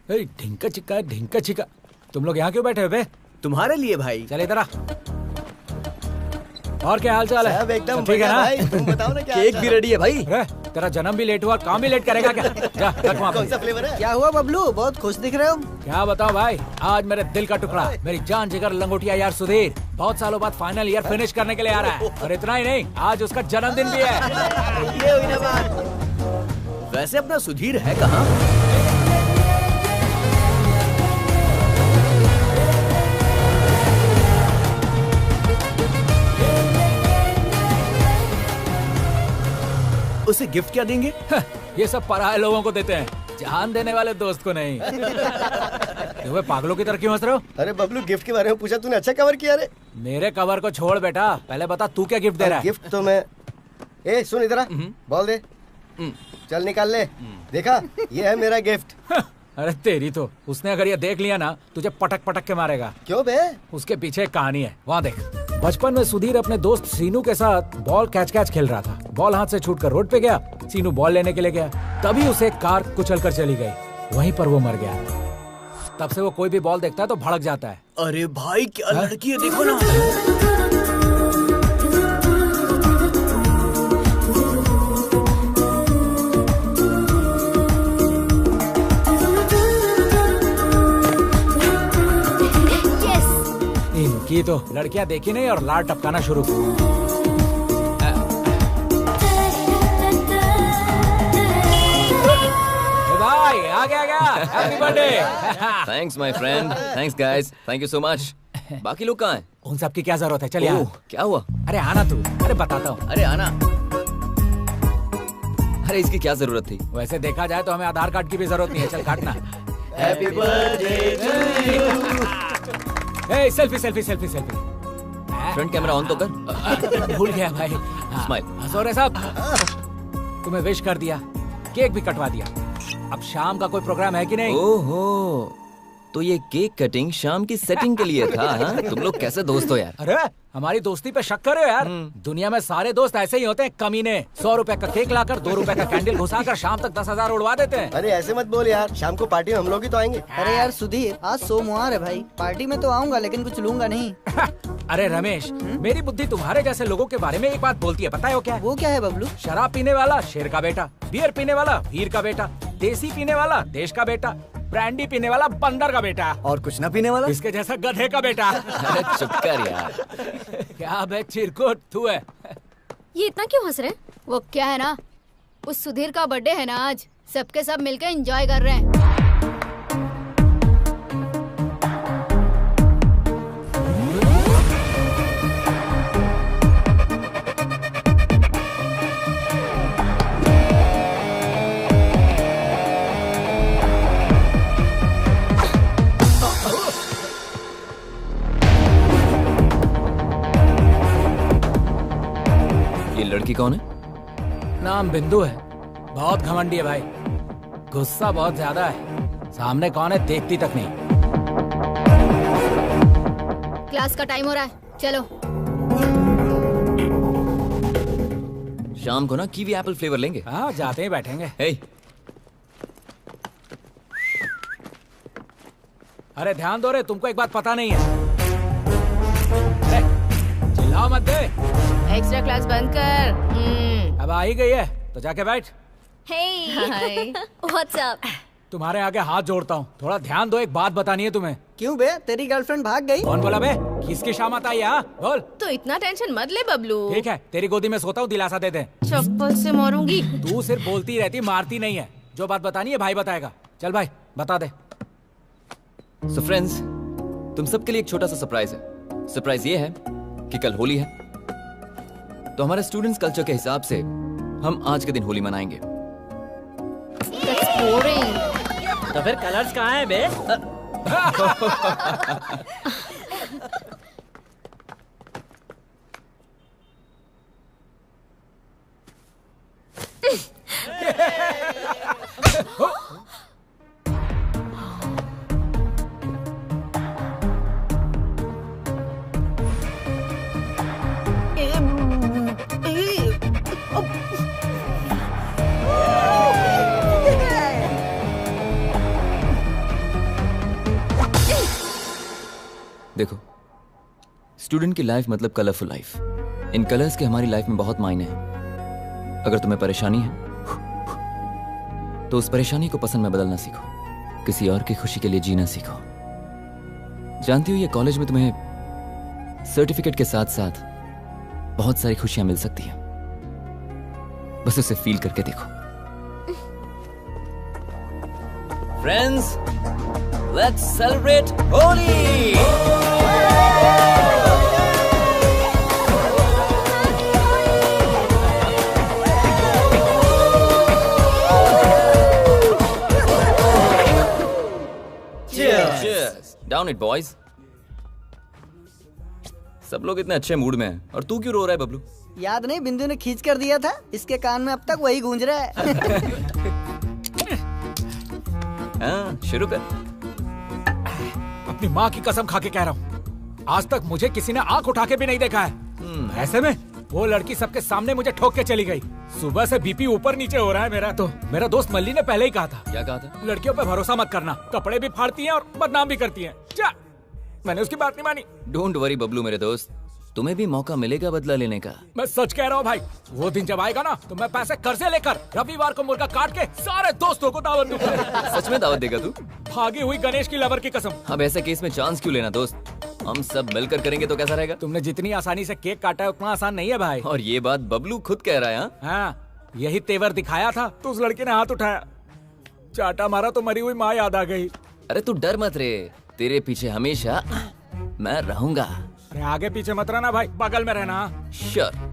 ढिंका चिका तुम लोग यहाँ क्यों बैठे हो बे? तुम्हारे लिए भाई। चल इधर आ। और क्या हाल चाल है? सब एकदम ठीक है ना भाई? तुम बताओ ना क्या केक भी रेडी है भाई। तेरा जन्म भी लेट हुआ, काम भी लेट करेगा क्या? जा रख वहाँ पे। कौन सा फ्लेवर है? क्या हुआ बबलू, बहुत खुश दिख रहे हो? क्या बताओ भाई, आज मेरे दिल का टुकड़ा, मेरी जान जिगर लंगोटिया यार सुधीर बहुत सालों बाद फाइनल ईयर फिनिश करने के लिए आ रहा है। और इतना ही नहीं, आज उसका जन्मदिन भी है। ये हुई ना बात। वैसे अपना सुधीर है कहाँ? उसे गिफ्ट क्या देंगे? ये सब पराये लोगों को देते हैं, जान देने वाले दोस्त को नहीं। तुम्हें पागलों की तरह क्यों हंस रहे हो? अरे बबलू, गिफ्ट के बारे में पूछा तूने, अच्छा कवर किया रे। मेरे कवर को छोड़ बेटा, पहले बता तू क्या गिफ्ट दे रहा है? गिफ्ट तो मैं, ए सुन इधर आ, बॉल दे, चल निकाल ले। देखा, ये है मेरा गिफ्ट। अरे तेरी तो, उसने अगर ये देख लिया ना तुझे पटक पटक के मारेगा। क्यों बे? उसके पीछे एक कहानी है, वहाँ देख। बचपन में सुधीर अपने दोस्त सीनू के साथ बॉल कैच खेल रहा था। बॉल हाथ से छूटकर रोड पे गया, सीनू बॉल लेने के लिए गया, तभी उसे कार कुचल कर चली गई, वहीं पर वो मर गया। तब से वो कोई भी बॉल देखता है तो भड़क जाता है। अरे भाई क्या लड़की है, देखो ना। इनकी तो लड़कियां देखी नहीं और लाड़ टपकाना शुरू। भाई आ गया, happy birthday. Thanks my friend, thanks guys, thank you so much. बाकी लोग कहाँ हैं? उन सब की क्या जरूरत है, चल यार। क्या हुआ? अरे आना तू, अरे बताता हूँ। अरे आना। अरे इसकी क्या जरूरत थी? वैसे देखा जाए तो हमें आधार कार्ड की भी जरूरत नहीं है, चल काटना। Happy birthday to you. A selfie. Front camera on तो कर। भूल गया भाई। स्माइल। हंसो साहब, तुम्हें विश कर दिया, केक भी कटवा दिया। अब शाम का कोई प्रोग्राम है कि नहीं? ओहो, तो ये केक कटिंग शाम की सेटिंग के लिए था? हाँ? तुम लोग कैसे दोस्त हो यार? अरे हमारी दोस्ती पे शक कर रहे हो यार? दुनिया में सारे दोस्त ऐसे ही होते हैं, कमीने। 100 रुपए का केक लाकर 2 रुपए का कैंडल घुसाकर शाम तक 10,000 उड़वा देते हैं। अरे ऐसे मत बोल यार, शाम को पार्टी में हम लोग ही तो आएंगे। अरे यार सुधीर, आज सोमवार है भाई, पार्टी में तो आऊंगा लेकिन कुछ लूंगा नहीं। अरे रमेश, मेरी बुद्धि तुम्हारे जैसे लोगों के बारे में एक बात बोलती है, पता है वो क्या है? वो क्या है बबलू? शराब पीने वाला शेर का बेटा, बियर पीने वाला वीर का बेटा, देसी पीने वाला देश का बेटा, ब्रांडी पीने वाला बंदर का बेटा, और कुछ ना पीने वाला इसके जैसा गधे का बेटा। चुप कर यार। क्या बे चिरकुट तू है? ये इतना क्यों हंस रहे? वो क्या है ना, उस सुधीर का बर्थडे है ना आज, सबके सब मिलकर एंजॉय कर रहे हैं। लड़की कौन है? नाम बिंदु है, बहुत घमंडी है भाई, गुस्सा बहुत ज्यादा है, सामने कौन है देखती तक नहीं। क्लास का टाइम हो रहा है, चलो। शाम को ना कीवी एप्पल फ्लेवर लेंगे। हाँ जाते ही बैठेंगे। hey. अरे ध्यान दो रे, तुमको एक बात पता नहीं है। चिल्लाओ मत दे। एक्स्ट्रा क्लास बंद कर। अब आ ही गई है तो जाके बैठ। Hey, what's up? तुम्हारे आगे हाथ जोड़ता हूँ, थोड़ा ध्यान दो, एक बात बतानी है तुम्हें। क्यों बे, तेरी गर्लफ्रेंड भाग गई? कौन बोला बे? किसकी शामत आई? हाँ बोल। तो इतना टेंशन मत ले बबलू। ठीक है, तेरी गोदी में सोता हूँ, दिलासा दे दे। चप्पल से मारूंगी। तू सिर्फ बोलती रहती, मारती नहीं है। जो बात बतानी है भाई बताएगा। चल भाई बता दे। So friends, तुम सबके लिए एक छोटा सा सरप्राइज है। सरप्राइज ये है कि कल होली है, तो हमारे स्टूडेंट्स कल्चर के हिसाब से हम आज के दिन होली मनाएंगे। That's boring. तो फिर कलर्स कहाँ हैं बे? स्टूडेंट की लाइफ मतलब कलरफुल लाइफ। इन कलर्स के हमारी लाइफ में बहुत मायने हैं। अगर तुम्हें परेशानी है तो उस परेशानी को पसंद में बदलना सीखो, किसी और की खुशी के लिए जीना सीखो। जानती हो ये कॉलेज में तुम्हें सर्टिफिकेट के साथ साथ बहुत सारी खुशियां मिल सकती हैं, बस उसे फील करके देखो। Friends, let's celebrate Holi. Down it boys. सब लोग इतने अच्छे मूड में हैं और तू क्यों रो रहा है बबलू? याद नहीं, बिंदु ने खींच कर दिया था, इसके कान में अब तक वही गूंज रहा है। हाँ, शुरू कर। अपनी माँ की कसम खा के कह रहा हूँ, आज तक मुझे किसी ने आंख उठा के भी नहीं देखा है। ऐसे में वो लड़की सबके सामने मुझे ठोक के चली गई। सुबह से बीपी ऊपर नीचे हो रहा है मेरा। तो मेरा दोस्त मल्ली ने पहले ही कहा था। क्या कहा था? लड़कियों पे भरोसा मत करना, कपड़े भी फाड़ती हैं और बदनाम भी करती हैं। क्या? मैंने उसकी बात नहीं मानी। डोंट वरी बबलू मेरे दोस्त, तुम्हें भी मौका मिलेगा बदला लेने का। मैं सच कह रहा हूँ भाई, वो दिन जब आएगा ना तो मैं पैसे कर्जे लेकर रविवार को मुर्गा काट के सारे दोस्तों को दावत दूंगा। सच में दावत देगा तू? भागी हुई गणेश की लवर की कसम। अब ऐसे केस में चांस क्यों लेना दोस्त, हम सब मिलकर करेंगे तो कैसा रहेगा? तुमने जितनी आसानी से केक काटा है उतना आसान नहीं है भाई। और ये बात बबलू खुद कह रहा है। हाँ? हाँ, यही तेवर दिखाया था तो उस लड़के ने हाथ उठाया, चाटा मारा तो मरी हुई माँ याद आ गई। अरे तू डर मत रे, तेरे पीछे हमेशा मैं रहूंगा। अरे आगे पीछे मत रहना भाई, बगल में रहना। श्योर।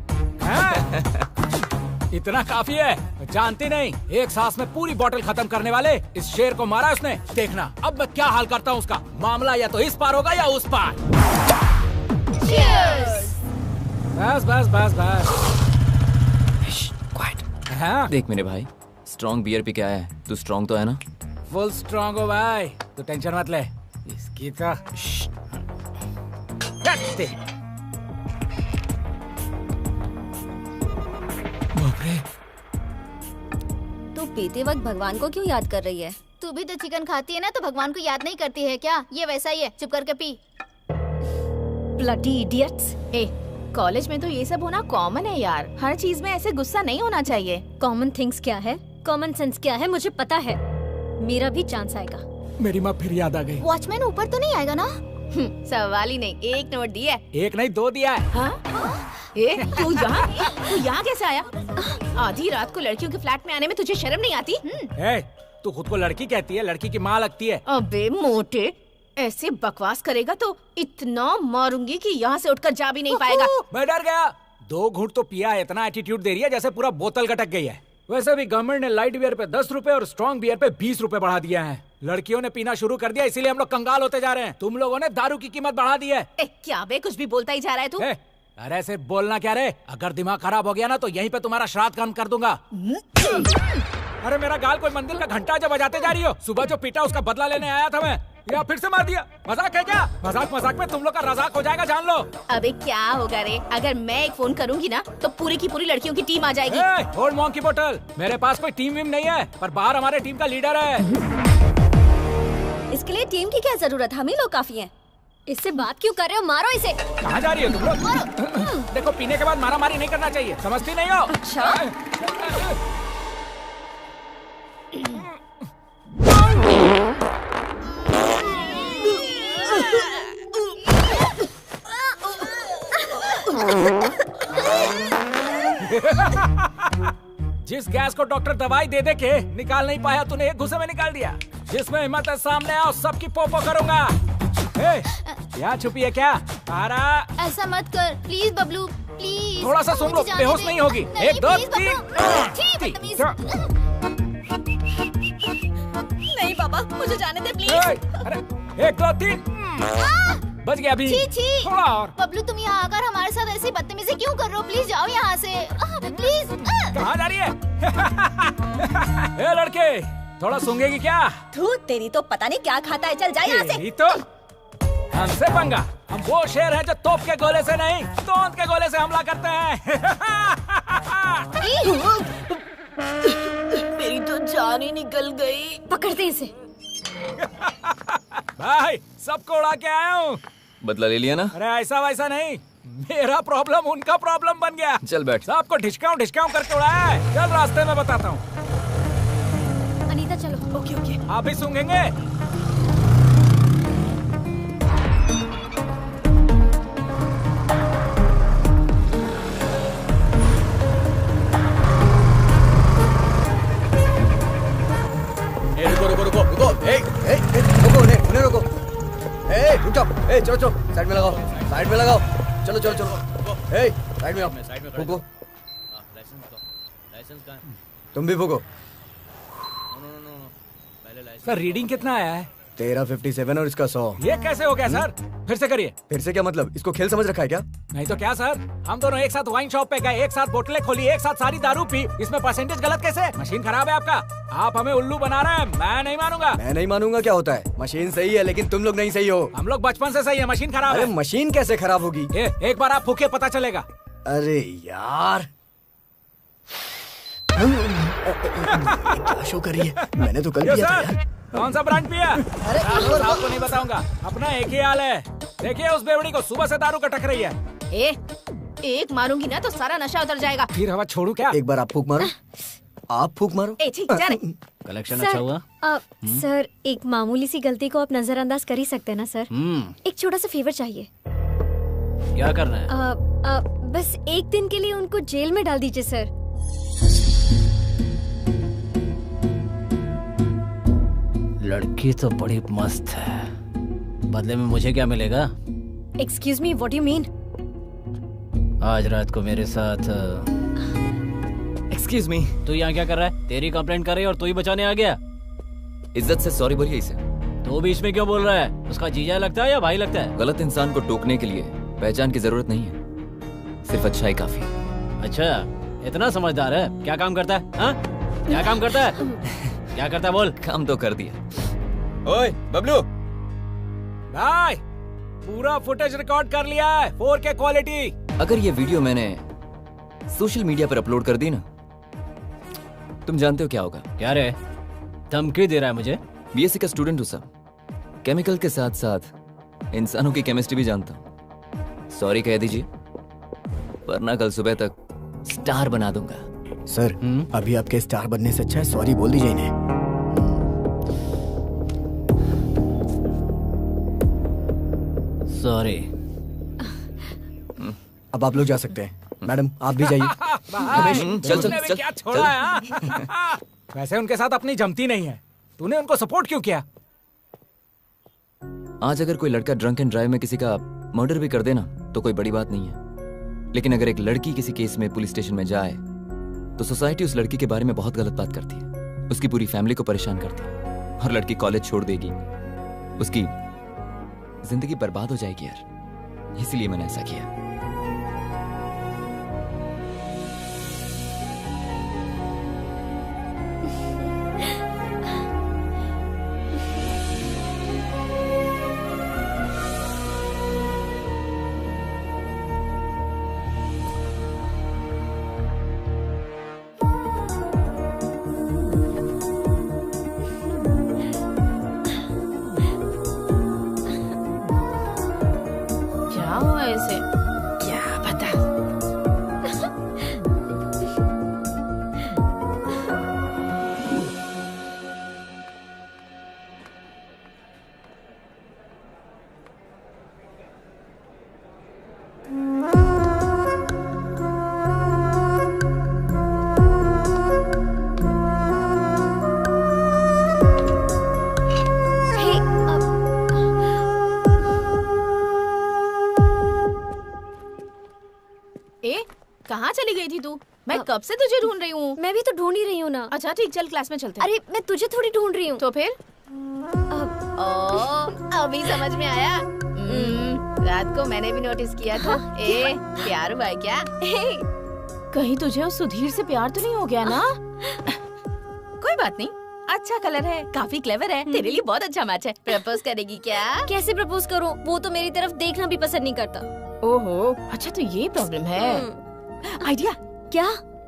इतना काफी है, जानती नहीं, एक सांस में पूरी बोतल खत्म करने वाले इस शेर को मारा उसने। देखना अब मैं क्या हाल करता हूँ उसका। मामला या तो इस पार होगा या उस पार। बस बस बस बस। क्वाइट। हाँ? देख मेरे भाई, स्ट्रॉन्ग बियर पी के आया है, तू स्ट्रॉन्ग तो है ना? फुल स्ट्रॉन्ग हो भाई, तू टेंशन मत ले। इसकी तो तू पीते वक्त भगवान को क्यों याद कर रही है? तू भी तो चिकन खाती है ना, तो भगवान को याद नहीं करती है क्या? ये वैसा ही है, चुप करके पी। Bloody idiots. ए, कॉलेज में तो ये सब होना कॉमन है यार, हर चीज में ऐसे गुस्सा नहीं होना चाहिए। कॉमन थिंग्स क्या है, कॉमन सेंस क्या है, मुझे पता है। मेरा भी चांस आएगा। मेरी माँ फिर याद आ गई। वॉचमैन ऊपर तो नहीं आएगा ना? सवाल ही नहीं, एक नोट दिया है। एक नहीं दो दिया है। हाँ? ए, तू यहाँ कैसे आया? आधी रात को लड़कियों के फ्लैट में आने में तुझे शर्म नहीं आती? ए, तू खुद को लड़की कहती है, लड़की की माँ लगती है। अबे मोटे, ऐसे बकवास करेगा तो इतना मारूंगी कि यहाँ से उठकर जा भी नहीं पाएगा। मैं डर गया। 2 घूंट तो पिया है, इतना एटीट्यूड दे रही है जैसे पूरा बोतल गटक गई है। वैसे भी गवर्नमेंट ने लाइट बियर पे 10 रुपए और स्ट्रॉन्ग बियर पे 20 रुपए बढ़ा दिया है। लड़कियों ने पीना शुरू कर दिया, इसीलिए हम लोग कंगाल होते जा रहे हैं। तुम लोगों ने दारू की कीमत बढ़ा दी है। क्या बे, कुछ भी बोलता ही जा रहा है तू। अरे सिर्फ बोलना क्या रे, अगर दिमाग खराब हो गया ना तो यहीं पे तुम्हारा श्राद्ध कर्म कर दूंगा। अरे मेरा गाल कोई मंदिर का घंटा जो बजाते जा रही हो। सुबह जो पीटा उसका बदला लेने आया था मैं, या फिर से मार दिया। मजाक है क्या? मजाक मजाक में तुम लोग का रजाक हो जाएगा, जान लो। अबे क्या होगा रे, अगर मैं एक फोन करूंगी ना तो पूरी की पूरी लड़कियों की टीम आ जाएगी। होल्ड मॉन्की बोतल, मेरे पास कोई टीम वीम नहीं है, पर बाहर हमारे टीम का लीडर है। इसके लिए टीम की क्या जरूरत, हम ही लोग काफी हैं। इससे बात क्यों कर रहे हो, मारो इसे। कहाँ जा रही हो तुम लोग? देखो, पीने के बाद मारा मारी नहीं करना चाहिए, समझती नहीं हो? अच्छा। जिस गैस को डॉक्टर दवाई दे दे के निकाल नहीं पाया, तूने एक घुसे में निकाल दिया। जिसमें हिम्मत है सामने आओ, सबकी पोपो करूंगा। यहाँ छुपी है क्या? तारा, ऐसा मत कर प्लीज बबलू, प्लीज। थोड़ा सा सुन लो, बेहोश नहीं होगी। 1 2 3। नहीं बाबा, मुझे जाने दे प्लीज। अरे 1 2 3 बच गया अभी। थोड़ा और। बबलू, तुम यहाँ आकर हमारे साथ ऐसी बदतमीजी क्यों कर रहे हो? प्लीज जाओ यहाँ से, प्लीज। कहाँ जा रही है? ए लड़के, थोड़ा सूंघेगी क्या? तू, तेरी तो पता नहीं क्या खाता है, चल जा यहाँ से। तो हमसे पंगा, हम वो शेर हैं जो तोप के गोले से नहीं, तोंद के गोले से हमला करते हैं। मेरी तो जान ही निकल गई। पकड़ते इसे। भाई, सबको उड़ा के आया हूँ। बदला ले लिया ना? अरे ऐसा वैसा नहीं, मेरा प्रॉब्लम उनका प्रॉब्लम बन गया। चल बैठ। सबको ढिचकाऊं ढिचकाऊं करके उड़ाया है। चल रास्ते में बताता हूँ। अनीता चलो। Okay okay. आप भी सूंघेंगे? रुको रुको रुको रुको, रुको उन्हें रुको। रुक जाओ, चलो चलो, साइड में लगाओ, साइड में लगाओ, चलो चलो चलो, साइड में आओ, फूको, तुम भी फूको। सर रीडिंग कितना आया है? तेरा 57 और इसका 100। ये कैसे हो गया सर? फिर से करिए। फिर से क्या मतलब? इसको खेल समझ रखा है क्या? नहीं तो क्या सर, हम दोनों एक साथ वाइन शॉप पे गए, एक साथ बोतलें खोली, एक साथ सारी दारू पी, इसमें परसेंटेज गलत कैसे? मशीन खराब है आपका, आप हमें उल्लू बना रहे हैं, मैं नहीं मानूंगा। मैं नहीं मानूंगा क्या होता है? मशीन सही है लेकिन तुम लोग नहीं सही हो। हम लोग बचपन से सही है, मशीन खराब अरे है। मशीन कैसे खराब होगी? एक बार आप फूके पता चलेगा। अरे यार क्या शो कर रही है? मैंने तो कल यो किया था सर, यार। कौन सा ब्रांड पिया? अरे आपको नहीं बताऊंगा, अपना एक ही हाल है। देखिए उस बेवड़ी को सुबह से दारू कटक रही है। एक मारूंगी ना तो सारा नशा उतर जाएगा। फिर हवा छोड़ू क्या? एक बार आप फूक मारो, आप फूक मारो। ठीक जा रे। कलेक्शन अच्छा हुआ? सर एक मामूली सी गलती को आप नजरअंदाज कर ही सकते हैं ना सर। एक छोटा सा फेवर चाहिए। क्या करना है? बस एक दिन के लिए उनको जेल में डाल दीजिए सर। लड़की तो बड़ी मस्त है, बदले में मुझे क्या मिलेगा? Excuse me, what you mean? आज रात को मेरे साथ। एक्सक्यूज मी, तू यहाँ क्या कर रहा है? तेरी कंप्लेंट कर रही है और तू ही बचाने आ गया। इज्जत से सॉरी बोलिए इसे। तू बीच में क्यों बोल रहा है? उसका जीजा लगता है या भाई लगता है? गलत इंसान को टोकने के लिए पहचान की जरूरत नहीं है, सिर्फ अच्छाई काफी। अच्छा, इतना समझदार है? क्या काम करता है? हाँ? क्या काम करता है? क्या करता है बोल? काम तो कर दिया। ओए बबलू, भाई पूरा फुटेज रिकॉर्ड कर लिया है, 4K क्वालिटी। अगर ये वीडियो मैंने सोशल मीडिया पर अपलोड कर दी ना, तुम जानते हो क्या होगा? क्या रे, धमकी दे रहा है मुझे? बीएससी का स्टूडेंट हूँ सर, केमिकल के साथ साथ इंसानों की केमिस्ट्री भी जानता हूँ। सॉरी कह दीजिए, वरना कल सुबह तक स्टार बना दूंगा। सर अभी आपके स्टार बनने से अच्छा है सॉरी बोल दीजिए इन्हें। सॉरी। अब आप लोग जा सकते हैं। मैडम आप भी जाइए। चल चल चल क्या छोड़ा है हाँ? वैसे उनके साथ अपनी जमती नहीं है, तूने उनको सपोर्ट क्यों किया? आज अगर कोई लड़का ड्रंक एंड ड्राइव में किसी का मर्डर भी कर देना तो कोई बड़ी बात नहीं है, लेकिन अगर एक लड़की किसी केस में पुलिस स्टेशन में जाए तो सोसाइटी उस लड़की के बारे में बहुत गलत बात करती है, उसकी पूरी फैमिली को परेशान करती है, और लड़की कॉलेज छोड़ देगी, उसकी जिंदगी बर्बाद हो जाएगी यार। इसलिए मैंने ऐसा किया। क्या हुआ ऐसे? क्या पता। Hey, कहाँ चली गई थी तू? मैं कब से तुझे ढूंढ रही हूँ। मैं भी तो ढूंढ ही रही हूँ ना। अच्छा ठीक, चल क्लास में चलते हैं। अरे मैं तुझे थोड़ी ढूंढ रही हूँ। तो फिर? अभी समझ में आया। रात को मैंने भी नोटिस किया था। प्यार हुआ है क्या? कहीं तुझे उस सुधीर से प्यार तो नहीं हो गया ना? कोई बात नहीं, अच्छा कलर है, काफी क्लेवर है, तेरे लिए बहुत अच्छा मैच है। प्रपोज करेगी क्या? कैसे प्रपोज करूँ? वो तो मेरी तरफ देखना भी पसंद नहीं करता। ओहो, अच्छा तो ये प्रॉब्लम है। आइडिया। क्या?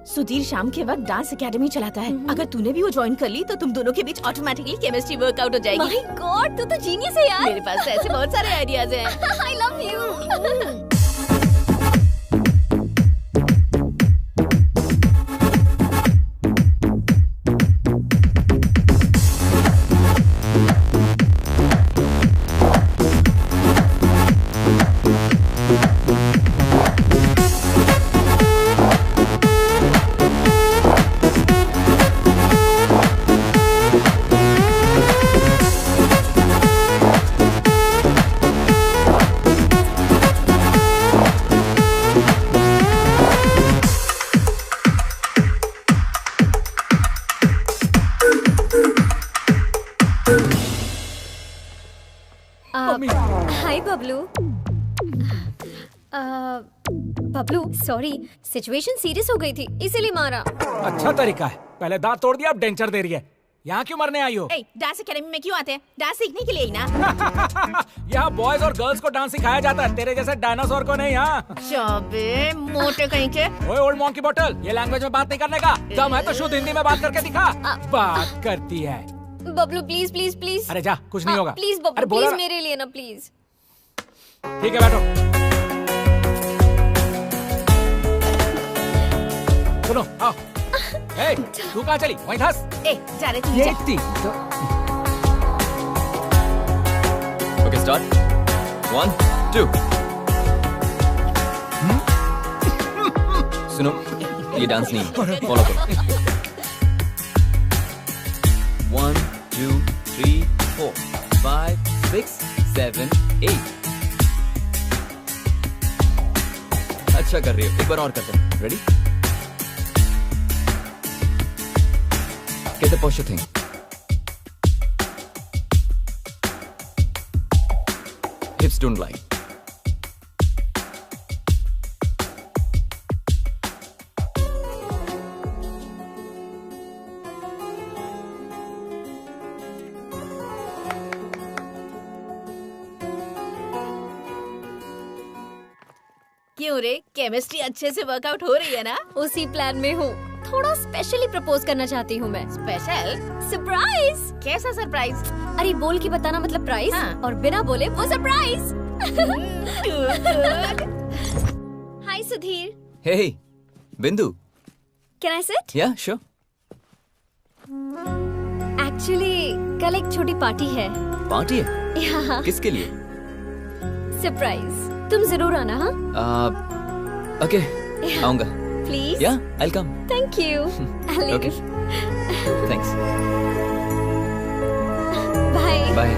सुधीर शाम के वक्त डांस एकेडमी चलाता है। अगर तूने भी वो ज्वाइन कर ली तो तुम दोनों के बीच ऑटोमेटिकली केमिस्ट्री वर्कआउट हो जाएगी। माय गॉड, तू तो जीनियस है यार। मेरे पास तो ऐसे बहुत सारे आइडियाज हैं। आई love you. Hi Bablu. Bablu sorry, situation serious हो गई थी इसीलिए मारा। अच्छा तरीका है, पहले दांत तोड़ दिया अब डेंचर दे रही है। यहाँ क्यों मरने आई हो? डांस एकेडमी में क्यों आते हैं? डांस सीखने के लिए ही ना। यहाँ बॉयज और गर्ल्स को डांस सिखाया जाता है, तेरे जैसे डायनासोर को नहीं। यहाँ चाबे मोटे कहीं के। ओए ओल्ड मॉन्की बॉटल, ये लैंग्वेज में बात नहीं करने का। दम है तो शुद्ध हिंदी में बात करके दिखा। बात करती है। Bablu please please please. अरे जा, कुछ नहीं होगा। प्लीज अरे बबलू बोला प्लीज ना। मेरे लिए ना प्लीज। ठीक है बैठो। सुनो आओ। ए, तू कहाँ चली? वहीं धंस। जा रहे तू ये जा। इतनी ओके स्टार्ट 1 2। सुनो, ये डांस नहीं, फॉलो करो। 1 2 3 4 5 6 7 8। अच्छा कर रही हो, एक बार और करते हैं। Ready? Get the posture thing. Hips don't lie. क्यों रे, केमिस्ट्री अच्छे से वर्कआउट हो रही है ना? उसी प्लान में हूँ। थोड़ा स्पेशली प्रपोज करना चाहती हूँ मैं। स्पेशल? सरप्राइज। कैसा सरप्राइज? अरे बोल के बताना मतलब प्राइस, हाँ। और बिना बोले वो सरप्राइज। हाय सुधीर। Hey, बिंदु. Can I sit? Yeah, sure. Actually कल एक छोटी पार्टी है। पार्टी है? यहाँ किसके लिए? सरप्राइज। तुम जरूर आना। हाँ Okay, आऊंगा. Please. Yeah, I'll come. Thank you. Okay. Thanks. Bye. Bye.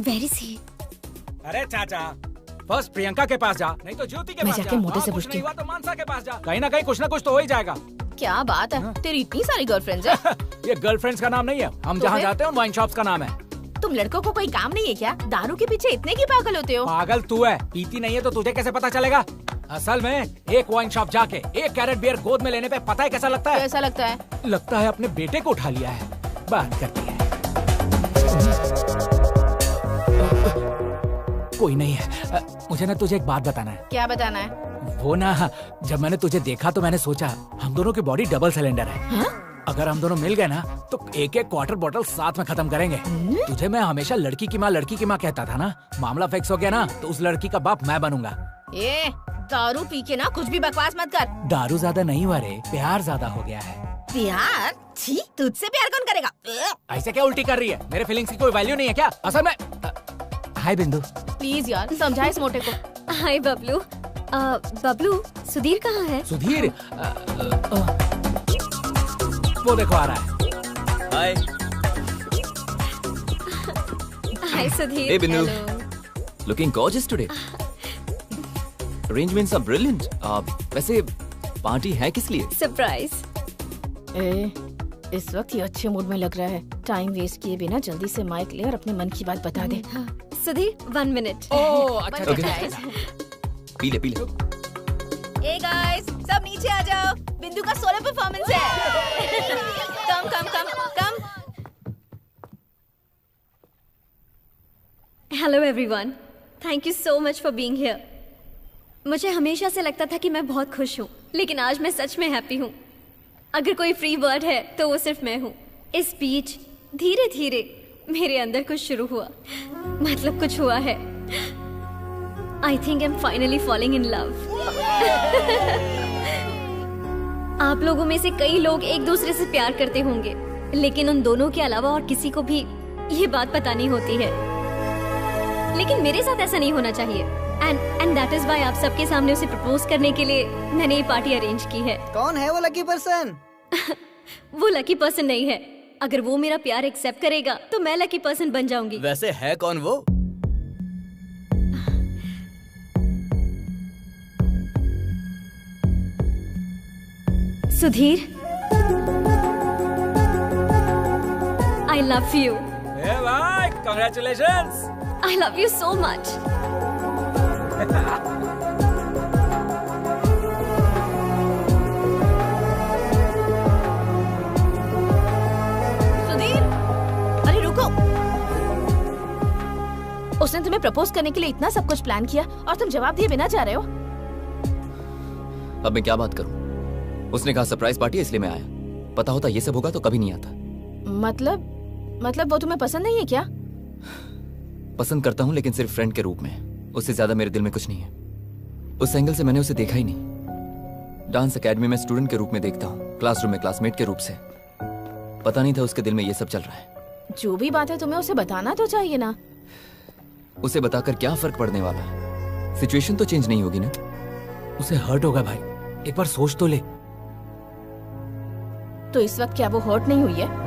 वेरी सी। अरे चाचा, फर्स्ट प्रियंका के पास जा, नहीं तो ज्योति के मैं पास जाके जा। मोटे से कुछ पूछती नहीं हूँ। हुआ तो मानसा के पास जा। कहीं ना कहीं कुछ ना कुछ तो हो ही जाएगा। क्या बात है, तेरी इतनी सारी गर्लफ्रेंड्स है? ये गर्लफ्रेंड्स का नाम नहीं है, हम जहाँ फिर? जाते हैं उन वाइन शॉप्स का नाम है। तुम लड़कों को कोई काम नहीं है क्या? दारू के पीछे इतने क्यों पागल होते हो? पागल तू है, पीती नहीं है तो तुझे कैसे पता चलेगा? असल में एक वाइन शॉप जाके 1 कैरेट बियर गोद में लेने पे पता है कैसा लगता है? कैसा लगता है? लगता है अपने बेटे को उठा लिया है। बात करती है। कोई नहीं है। मुझे ना तुझे एक बात बताना है। क्या बताना है? वो ना, जब मैंने तुझे देखा तो मैंने सोचा हम दोनों की बॉडी डबल सिलेंडर है। हाँ? अगर हम दोनों मिल गए ना तो एक एक क्वार्टर बॉटल साथ में खत्म करेंगे। तुझे मैं हमेशा लड़की की माँ कहता था ना। मामला फिक्स हो गया ना तो उस लड़की का बाप मैं बनूंगा। ये दारू पी के ना कुछ भी बकवास मत कर। दारू ज्यादा नहीं हुआ रे, प्यार ज्यादा हो गया है। प्यार? छी, तुझसे प्यार कौन करेगा? ऐसे क्या उल्टी कर रही है? मेरे फीलिंग्स की कोई वैल्यू नहीं है क्या? असल में हाय बिंदु। प्लीज यार समझा इस मोटे को। हाय बबलू। बबलू, सुधीर कहाँ है? सुधीर वो देखो आ रहा है। Hi. Hi Sudhir. Hey, Bindu. Hello. Looking gorgeous today. Arrangements are brilliant. वैसे पार्टी है किस लिए? सरप्राइज। इस वक्त ये अच्छे मूड में लग रहा है। टाइम वेस्ट किए बिना जल्दी से माइक ले और अपने मन की बात बता दे। सुधीर 1 मिनट। ओह अच्छा Okay. पी ले। ए गाइस, सब नीचे आ जाओ। बिंदु का सोलो परफॉर्मेंस है। Come. Hello everyone, thank you so much for being here. मुझे हमेशा से लगता था कि मैं बहुत खुश हूँ, लेकिन आज मैं सच में हैप्पी हूँ। अगर कोई फ्री वर्ड है तो वो सिर्फ मैं हूँ। इस बीच धीरे धीरे मेरे अंदर कुछ शुरू हुआ, मतलब कुछ हुआ है। I think I am finally falling in love. आप लोगों में से कई लोग एक दूसरे से प्यार करते होंगे, लेकिन उन दोनों के अलावा और किसी को भी ये बात पता नहीं होती है। लेकिन मेरे साथ ऐसा नहीं होना चाहिए। एंड दैट इज व्हाई आप सबके सामने उसे प्रपोज करने के लिए मैंने ये पार्टी अरेंज की है। कौन है वो लकी पर्सन? वो लकी पर्सन नहीं है। अगर वो मेरा प्यार एक्सेप्ट करेगा तो मैं लकी पर्सन बन जाऊंगी। वैसे है कौन वो? Sudhir, I love you. ए भाई congratulations. I love you so much. Sudhir, अरे रुको। उसने तुम्हें प्रपोज करने के लिए इतना सब कुछ प्लान किया और तुम जवाब दिए बिना जा रहे हो। अब मैं क्या बात करूं? उसने कहा सरप्राइज पार्टी, इसलिए मैं आया। पता होता ये सब होगा तो कभी नहीं आता। मतलब वो तुम्हें पसंद नहीं है क्या? पसंद करता हूं, लेकिन सिर्फ फ्रेंड के रूप में। उससे ज्यादा मेरे दिल में कुछ नहीं है। उस एंगल से मैंने उसे देखा ही नहीं। डांस एकेडमी में स्टूडेंट के रूप में देखता हूँ, क्लासरूम में क्लासमेट के रूप से। पता नहीं था उसके दिल में ये सब चल रहा है। जो भी बात है तुम्हें उसे बताना तो चाहिए ना। उसे बताकर क्या फर्क पड़ने वाला है? सिचुएशन तो चेंज नहीं होगी ना। उसे हर्ट होगा भाई, एक बार सोच तो ले। तो इस वक्त क्या वो हर्ट नहीं हुई है?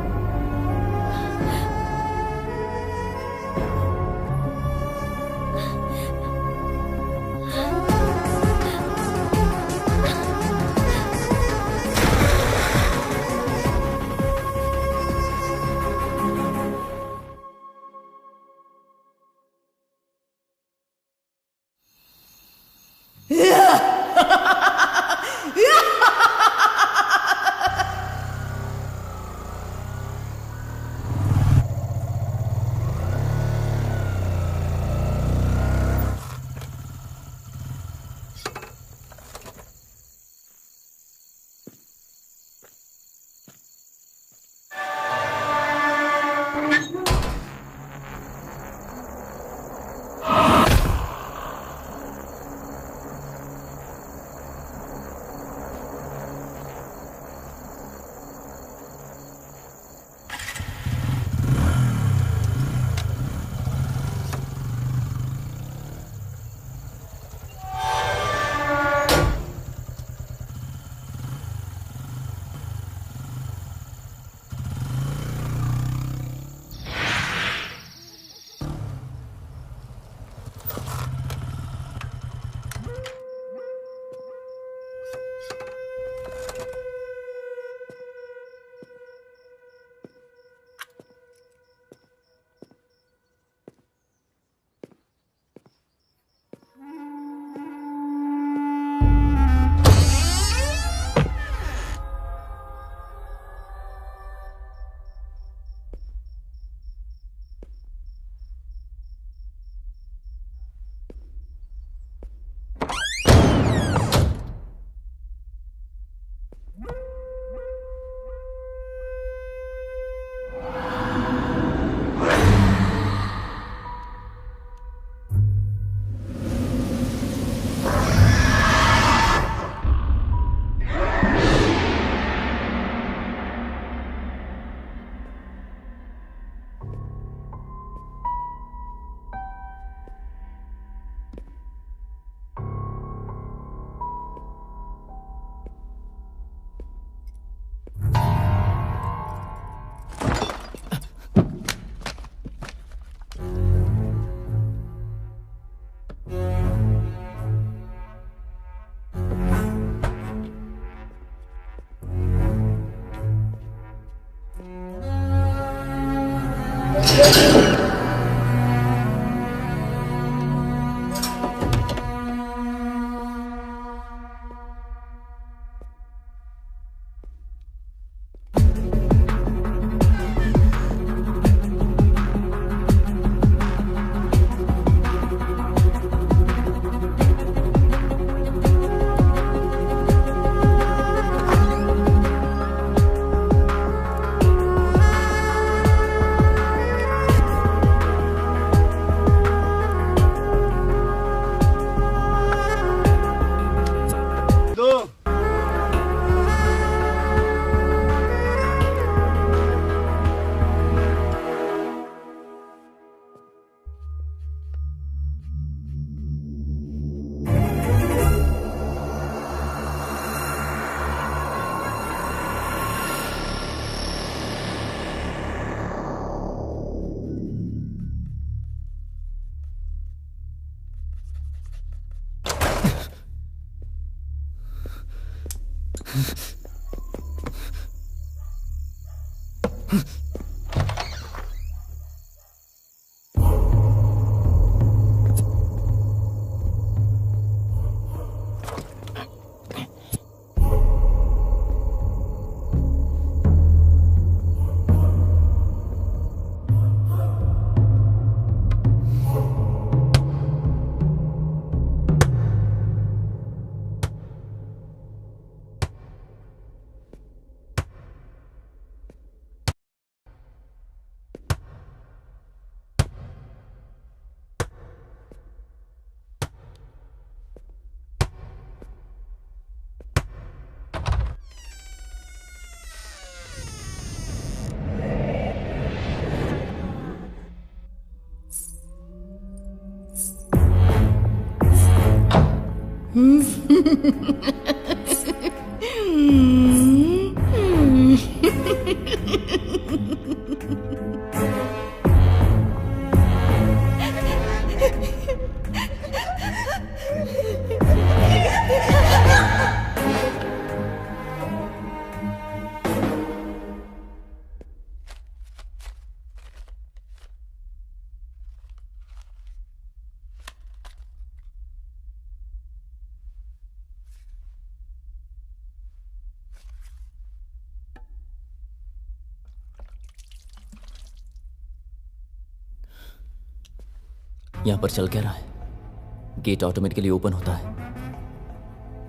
यहां पर चल क्या रहा है? गेट ऑटोमेटिकली ओपन होता है।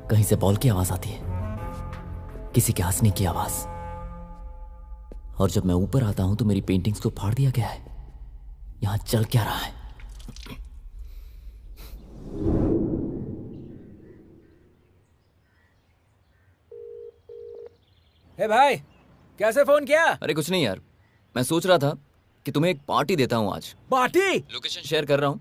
कहीं से बॉल की आवाज आती है, किसी के हंसने की आवाज। और जब मैं ऊपर आता हूं तो मेरी पेंटिंग्स को फाड़ दिया गया है। यहां चल क्या रहा है? हे भाई, कैसे फोन किया? अरे कुछ नहीं यार, मैं सोच रहा था कि तुम्हें एक पार्टी देता हूं आज। पार्टी? लोकेशन शेयर कर रहा हूं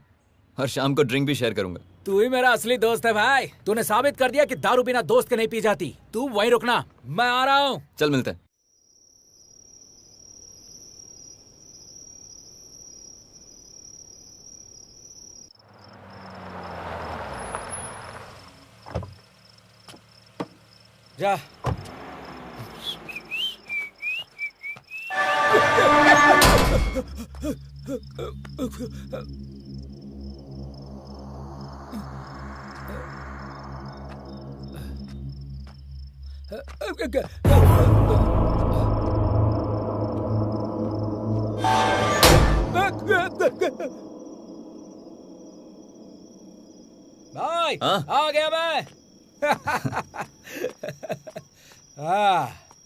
और शाम को ड्रिंक भी शेयर करूंगा। तू ही मेरा असली दोस्त है भाई। तूने साबित कर दिया कि दारू बिना दोस्त के नहीं पी जाती। तू वहीं रुकना, मैं आ रहा हूं। चल मिलते हैं। जा। भाई, हाँ? आ गया मैं।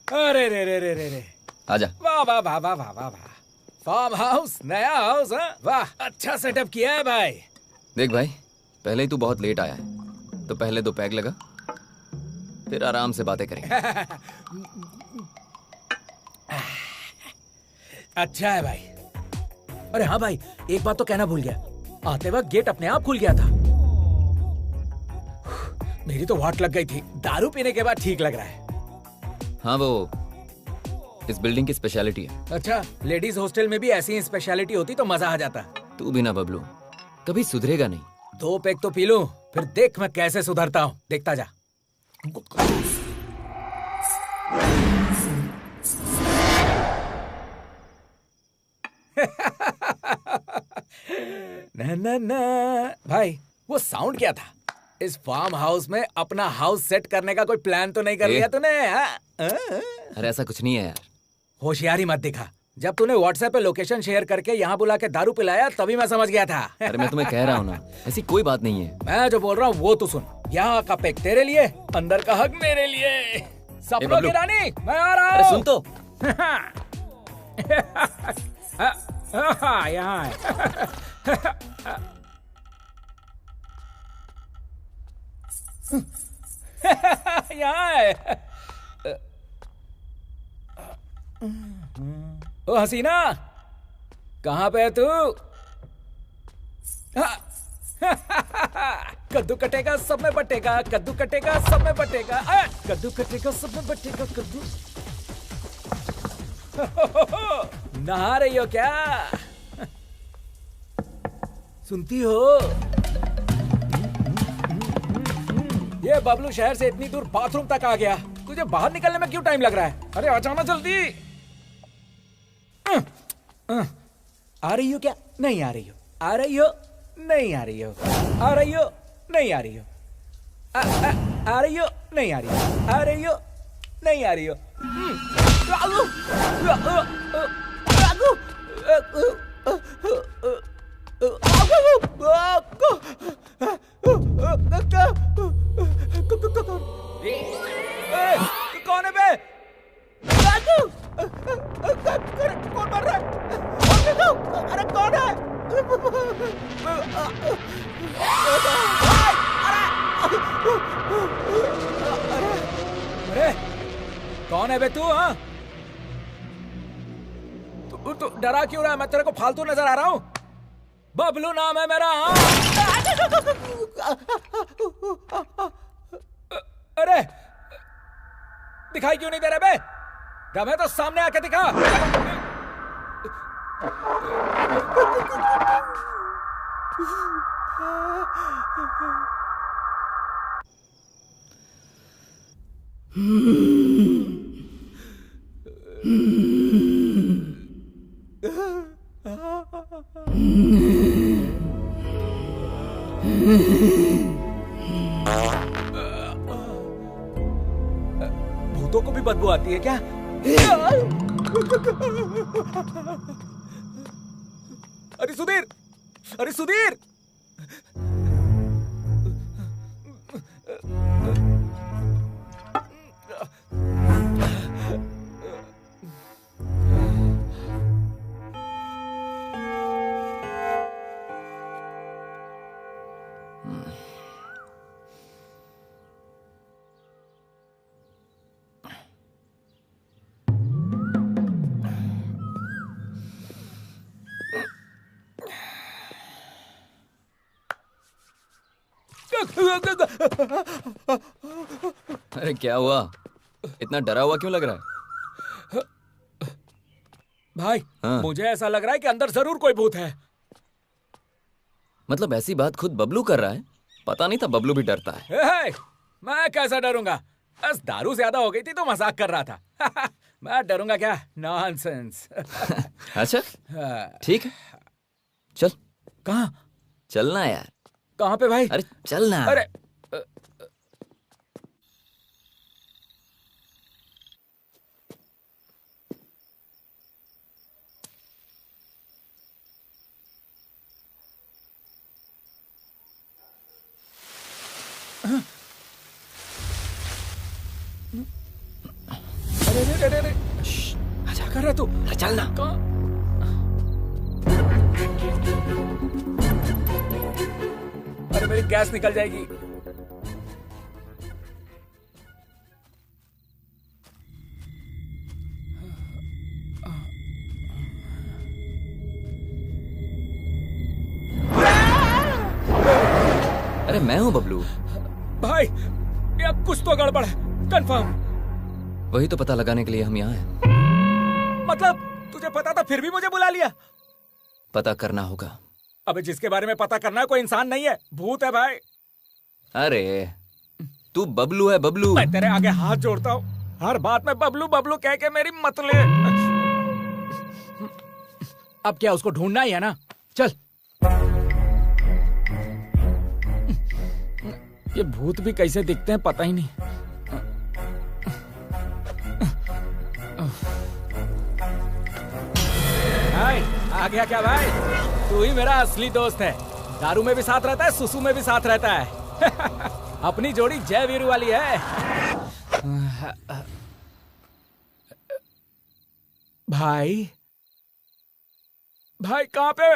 अरे रे रे रे रे रे, आजा। वाह वाह वाह वाह वाह वाह वाह। फार्म हाउस, नया हाउस, हाँ? वाह, अच्छा सेटअप किया है भाई। देख भाई, पहले ही तू बहुत लेट आया है, तो पहले 2 पैग लगा, फिर आराम से बातें करेंगे। अच्छा है भाई। अरे हाँ भाई, एक बात तो कहना भूल गया। आते वक्त गेट अपने आप खुल गया था। मेरी तो वाट लग गई थी। दारू पीने के बाद ठीक लग रहा है। हाँ, वो इस बिल्डिंग की स्पेशलिटी है। अच्छा, लेडीज हॉस्टल में भी ऐसी ही स्पेशलिटी होती तो मजा आ जाता। तू भी ना बबलू, कभी सुधरेगा नहीं। 2 पैक तो पी लूं, फिर देख मैं कैसे सुधरता हूँ। देखता जा। भाई वो साउंड क्या था? इस फार्म हाउस में अपना हाउस सेट करने का कोई प्लान तो नहीं कर लिया तूने? अरे ऐसा कुछ नहीं है यार। होशियारी मत दिखा। जब तूने व्हाट्सएप पे लोकेशन शेयर करके यहाँ बुला के दारू पिलाया तभी मैं समझ गया था। अरे मैं तुम्हें कह रहा हूँ ना, ऐसी कोई बात नहीं है। मैं जो बोल रहा हूँ वो तू सुन। यहाँ का पेक तेरे लिए, अंदर का हक मेरे लिए। सपनों की रानी, मैं आ रहा हूँ। अरे सुन तो। यहाँ यहाँ है। ओ हसीना, कहाँ पे है तू? कद्दू कटेगा सब में बटेगा, कद्दू कटेगा सब में बटेगा, कद्दू कटेगा सब में बटेगा कद्दू। नहा रही हो क्या? सुनती हो? ये बबलू शहर से इतनी दूर बाथरूम तक आ गया, तुझे बाहर निकलने में क्यों टाइम लग रहा है? अरे आ जाना जल्दी। आ रही हो क्या? नहीं आ रही हो? आ रही हो? नहीं आ रही हो? आ रही हो? नहीं आ रही हो? आ रही हो? नहीं आ रही हो? आ रही हो? नहीं आ रही हो? कौन है बे? कौन मर रहा है? अरे कौन है? अरे कौन है बे तू? हाँ, तू डरा क्यों रहा है? मैं तेरे को फालतू नजर आ रहा हूँ? बबलू नाम है मेरा। अरे दिखाई क्यों नहीं दे रहे बे? दम है तो सामने आके दिखा। भूतों को भी बदबू आती है क्या? अरे सुधीर, अरे सुधीर, अरे क्या हुआ? इतना डरा हुआ क्यों लग रहा है? भाई हाँ। मुझे ऐसा लग रहा है कि अंदर जरूर कोई भूत है। मतलब ऐसी बात खुद बबलू कर रहा है? पता नहीं था बबलू भी डरता है। हे, मैं कैसा डरूंगा? बस दारू ज्यादा हो गई थी तो मजाक कर रहा था। मैं डरूंगा क्या? नॉनसेंस। अच्छा ठीक है, चल। कहाँ? चलना यार। कहाँ पे भाई? अरे चलना। अरे अरे क्या कर रहा है तू? अरे चलना। अरे मेरी गैस निकल जाएगी। अरे मैं हूँ बबलू। भाई या कुछ तो गड़बड़ है, कंफर्म। वही तो पता लगाने के लिए हम यहाँ हैं। मतलब तुझे पता था फिर भी मुझे बुला लिया? पता करना होगा। अबे जिसके बारे में पता करना है कोई इंसान नहीं है, भूत है भाई। अरे तू बबलू है, बबलू। मैं तेरे आगे हाथ जोड़ता हूँ, हर बात में बबलू बबलू कह के मेरी मत ले। अब क्या उसको ढूंढना ही है ना? चल। ये भूत भी कैसे दिखते हैं पता ही नहीं। भाई आ गया क्या भाई? तू ही मेरा असली दोस्त है। दारू में भी साथ रहता है, सुसु में भी साथ रहता है। अपनी जोड़ी जय वीरू वाली है। भाई भाई कहाँ पे?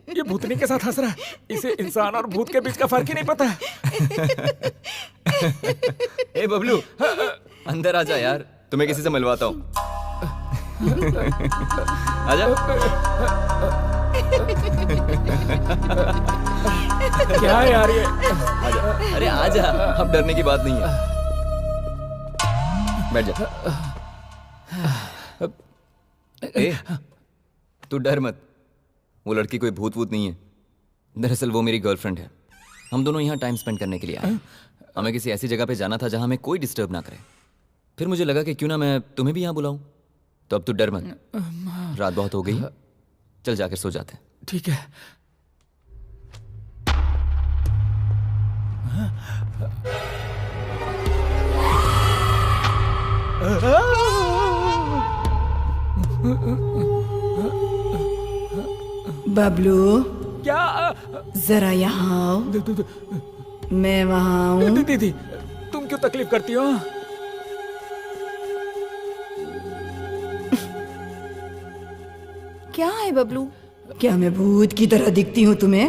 ये भूतनी के साथ हंस रहा है। इसे इंसान और भूत के बीच का फर्क ही नहीं पता है। ए बबलू, अंदर आजा यार, तुम्हें किसी से मिलवाता हूँ। आजा। क्या है यार ये? आजा। अरे आजा, अब डरने की बात नहीं है। बैठ जा। ए, तू डर मत, वो लड़की कोई भूत वूत नहीं है। दरअसल वो मेरी गर्लफ्रेंड है। हम दोनों यहाँ टाइम स्पेंड करने के लिए आए। हमें किसी ऐसी जगह पे जाना था जहाँ हमें कोई डिस्टर्ब ना करे। फिर मुझे लगा कि क्यों ना मैं तुम्हें भी यहाँ बुलाऊं। तो अब तू डर मत, रात बहुत हो गई, चल जाकर सो जाते हैं। ठीक है। बबलू, क्या? जरा यहाँ आओ। मैं वहाँ हूँ। दीदी, तुम क्यों तकलीफ करती हो? क्या है बबलू? क्या मैं भूत की तरह दिखती हूँ तुम्हें?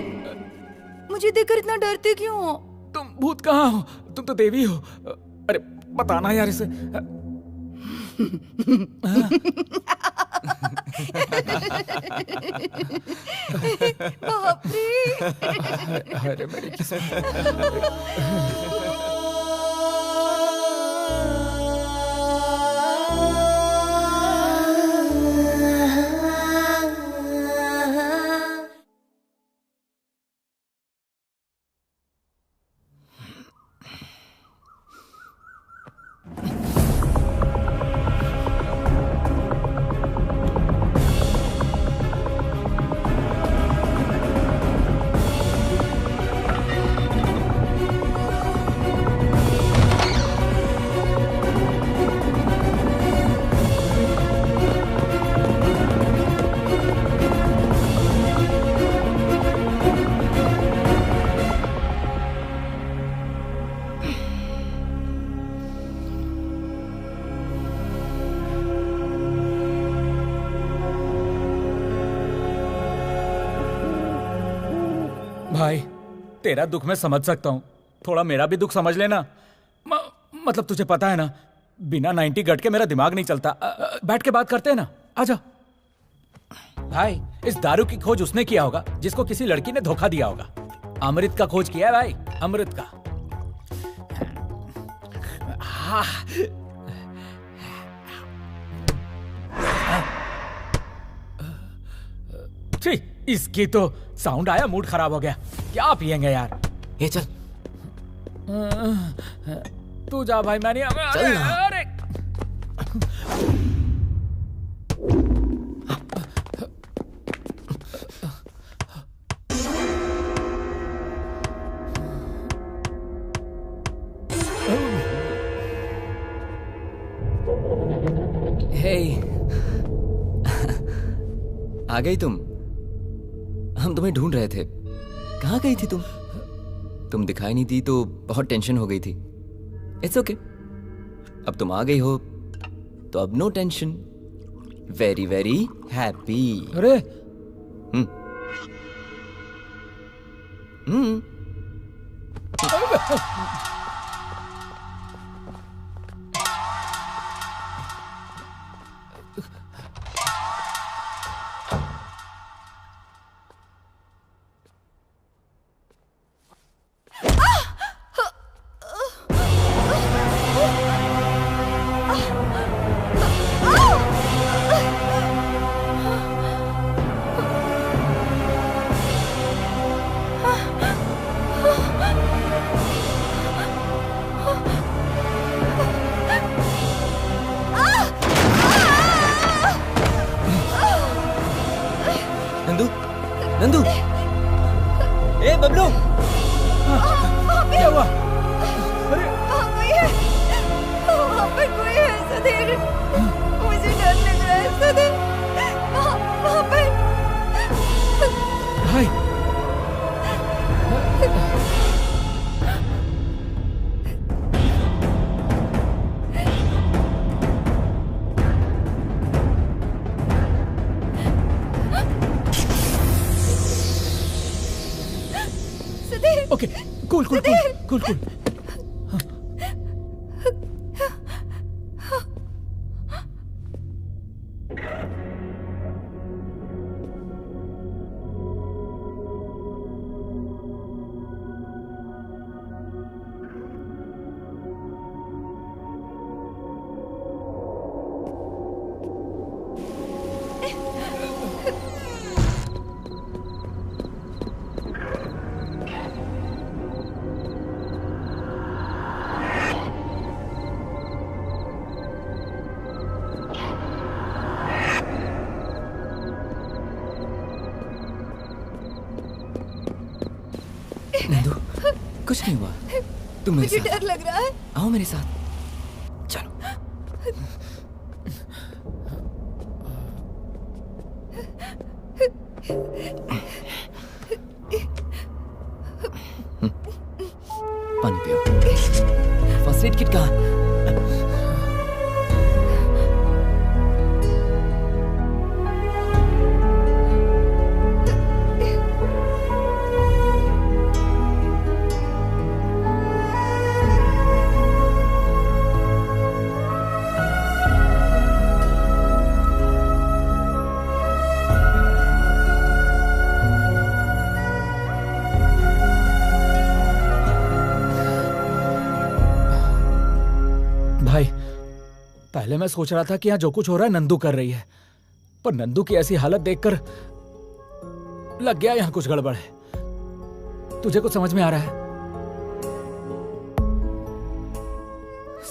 मुझे देखकर इतना डरते क्यों हो? तुम भूत कहाँ हो? तुम तो देवी हो। अरे बताना यार इसे। बाप रे। अरे मेरी किस्मत। भाई तेरा दुख मैं समझ सकता हूँ, थोड़ा मेरा भी दुख समझ लेना। मतलब तुझे पता है ना, बिना 90 गट के मेरा दिमाग नहीं चलता। बैठ के बात करते हैं ना, आजा। भाई इस दारू की खोज उसने किया होगा जिसको किसी लड़की ने धोखा दिया होगा। अमृत का खोज किया है भाई, अमृत का। छी, इसकी तो साउंड आया, मूड खराब हो गया। क्या पिएंगे यार? ये चल। तू जा भाई, मैं नहीं चल ना। अरे हे, आ गई तुम। हम तुम्हें ढूंढ रहे थे। कहाँ गई थी तुम? तुम दिखाई नहीं दी तो बहुत टेंशन हो गई थी। इट्स ओके, अब तुम आ गई हो तो अब no tension. Very very happy. अरे नंदू, नंदू, ए बबलू, क्या हुआ? कोई है, वहाँ पर कोई है सुधीर, मुझे डर लग रहा है सुधीर, वहाँ पर। भाई okay, cool cool cool cool cool. Nandu, कुछ नहीं हुआ। तुम मेरे मुझे साथ डर लग रहा है। आओ मेरे साथ, चलो। पानी पियो। फर्स्ट एड किट कहाँ? भाई, पहले मैं सोच रहा था कि यहाँ जो कुछ हो रहा है नंदू कर रही है, पर नंदू की ऐसी हालत देखकर लग गया यहाँ कुछ गड़बड़ है। तुझे कुछ समझ में आ रहा है?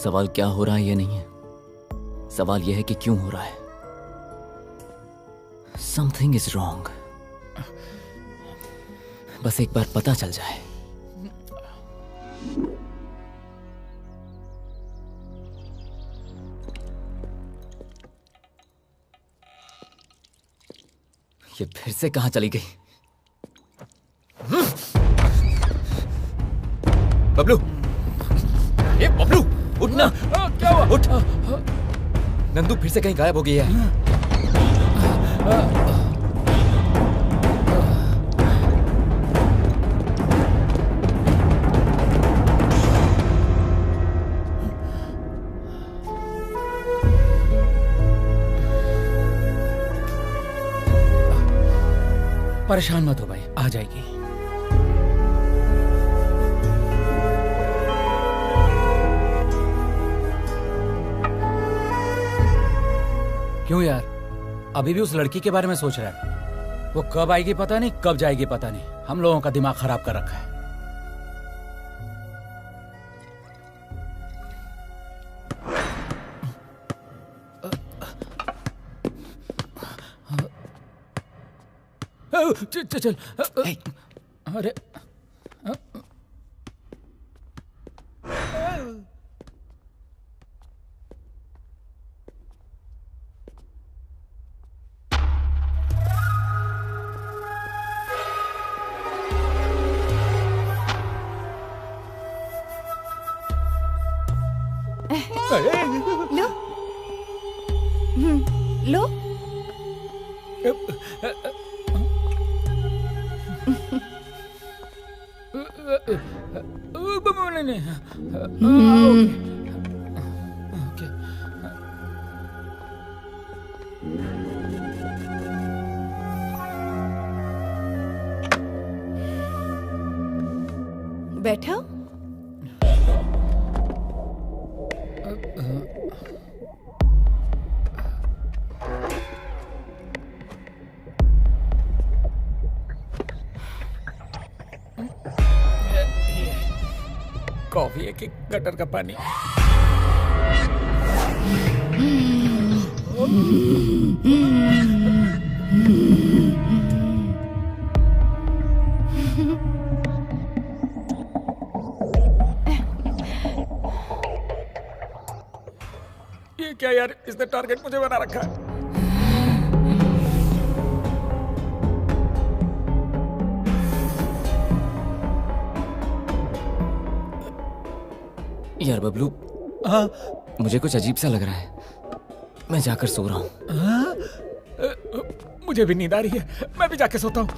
सवाल क्या हो रहा है ये नहीं है, सवाल यह है कि क्यों हो रहा है। Something is wrong. बस एक बार पता चल जाए। ये फिर से कहां चली गई? बबलू, ये बबलू, उठना। क्या हुआ? उठ। नंदू फिर से कहीं गायब हो गई है। परेशान मत हो भाई, आ जाएगी। क्यों यार, अभी भी उस लड़की के बारे में सोच रहा है? वो कब आएगी पता नहीं, कब जाएगी पता नहीं। हम लोगों का दिमाग खराब कर रखा है। चल। अरे लो लो बैठो। कॉफी है कि गटर का पानी? ये क्या यार, इसने टारगेट मुझे बना रखा है। यार बबलू, मुझे कुछ अजीब सा लग रहा है। मैं जाकर सो रहा हूँ। मुझे भी नींद आ रही है, मैं भी जाके सोता हूँ।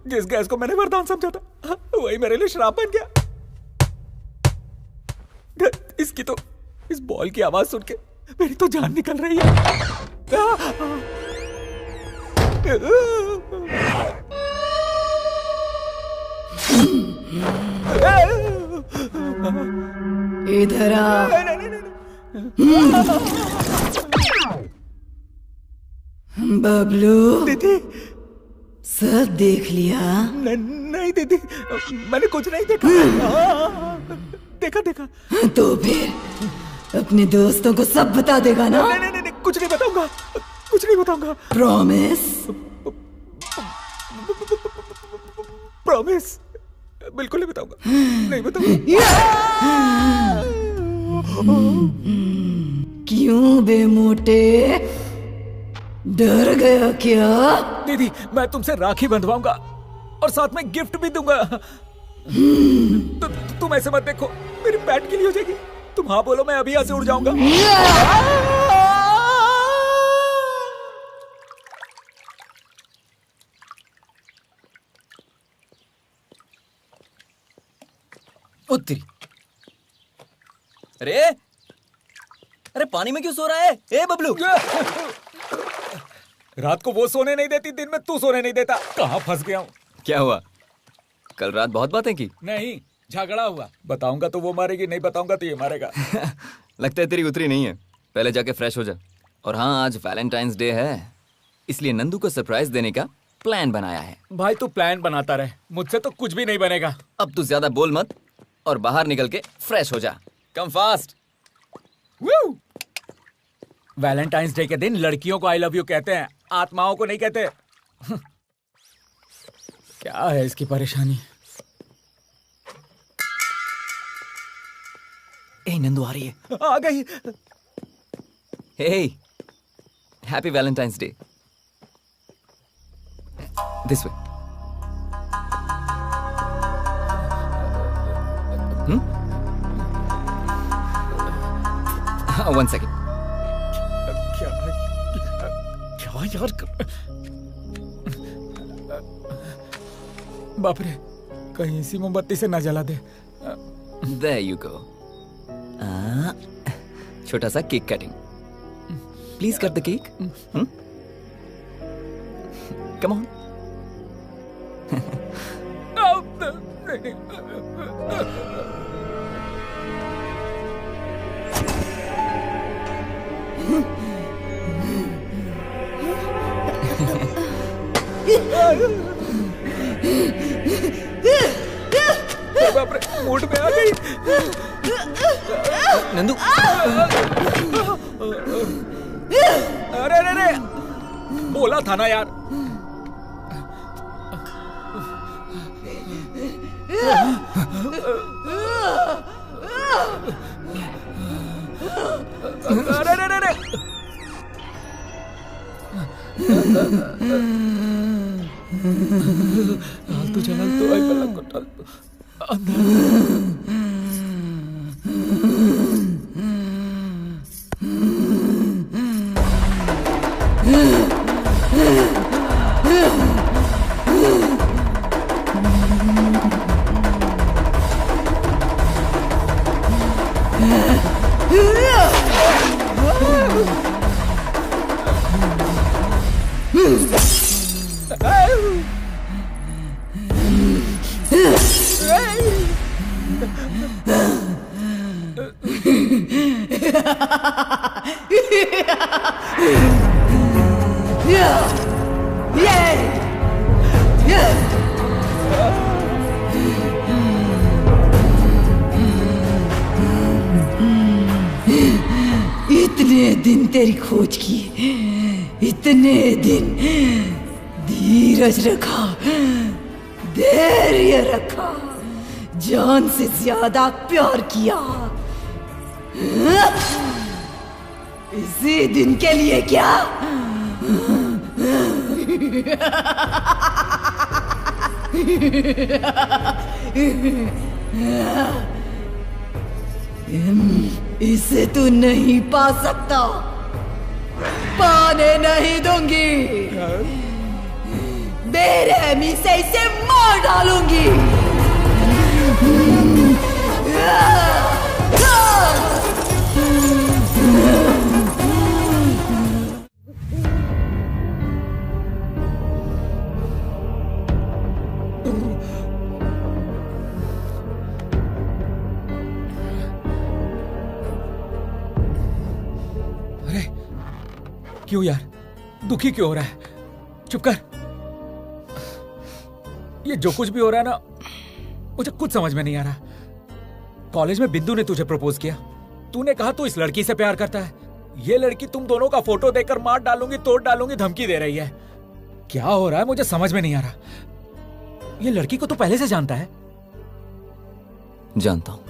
जिस गैस को मैंने वरदान समझा था वही मेरे लिए श्राप बन गया। इसकी तो, इस बॉल की आवाज सुन के मेरी तो जान निकल रही है। इधर आ। बबलू दीदी, सब देख लिया? नहीं दीदी, मैंने कुछ नहीं देखा। देखा। तो फिर अपने दोस्तों को सब बता देगा ना? नहीं, कुछ नहीं बताऊंगा। प्रॉमिस बिल्कुल नहीं बताऊंगा। क्यों बे मोटे, डर गया क्या? दीदी मैं तुमसे राखी बंधवाऊंगा और साथ में गिफ्ट भी दूंगा। तुम ऐसे मत देखो, मेरी पैट के लिए हो जाएगी। तुम हाँ बोलो, मैं अभी यहाँ से उड़ जाऊंगा। उत्तरी। अरे अरे पानी में क्यों सो रहा है? ए बबलू, रात को वो सोने नहीं देती, दिन में तू सोने नहीं देता। कहाँ फंस गया हूँ? क्या हुआ? कल रात बहुत बातें की। नहीं, झगड़ा हुआ। बताऊंगा तो वो मारेगी, नहीं बताऊंगा तो ये मारेगा। लगता है तेरी उतरी नहीं है। पहले जाके फ्रेश हो जा। और हाँ, आज वैलेंटाइंस डे है, इसलिए नंदू को सरप्राइज देने का प्लान बनाया है। भाई तू प्लान बनाता रहे, मुझसे तो कुछ भी नहीं बनेगा। अब तू ज्यादा बोल मत और बाहर निकल के फ्रेश हो जा। Come fast. वैलेंटाइंस डे के दिन लड़कियों को आई लव यू कहते हैं, आत्माओं को नहीं कहते। क्या है इसकी परेशानी? ए नंदू आ रही है। आ गई। Hey, happy valentine's day. This way. One second. क्या यार बाप रे, कहीं इसी मोमबत्ती से ना जला दे। There you go. छोटा सा cake cutting. Please cut the cake. Come on. बाप रे, मूड में आ गई। नंदू, अरे अरे अरे, बोला था ना यार। अरे अरे अरे, डाल तो चला तो आई पलक को डाल तो इतने दिन तेरी खोज की, इतने दिन धीरज रखा, धैर्य रखा, जान से ज्यादा प्यार किया, इसी दिन के लिए क्या? इसे तू नहीं पा सकता, पाने नहीं दूंगी, बेरहमी से इसे मार डालूंगी। क्यों यार, दुखी क्यों हो रहा है? चुप कर। ये जो कुछ भी हो रहा है ना, मुझे कुछ समझ में नहीं आ रहा। कॉलेज में बिंदु ने तुझे प्रपोज किया, तूने कहा तू इस लड़की से प्यार करता है। ये लड़की तुम दोनों का फोटो देखकर मार डालूंगी, तोड़ डालूंगी धमकी दे रही है। क्या हो रहा है मुझे समझ में नहीं आ रहा। ये लड़की को तू पहले से जानता है? जानता हूं।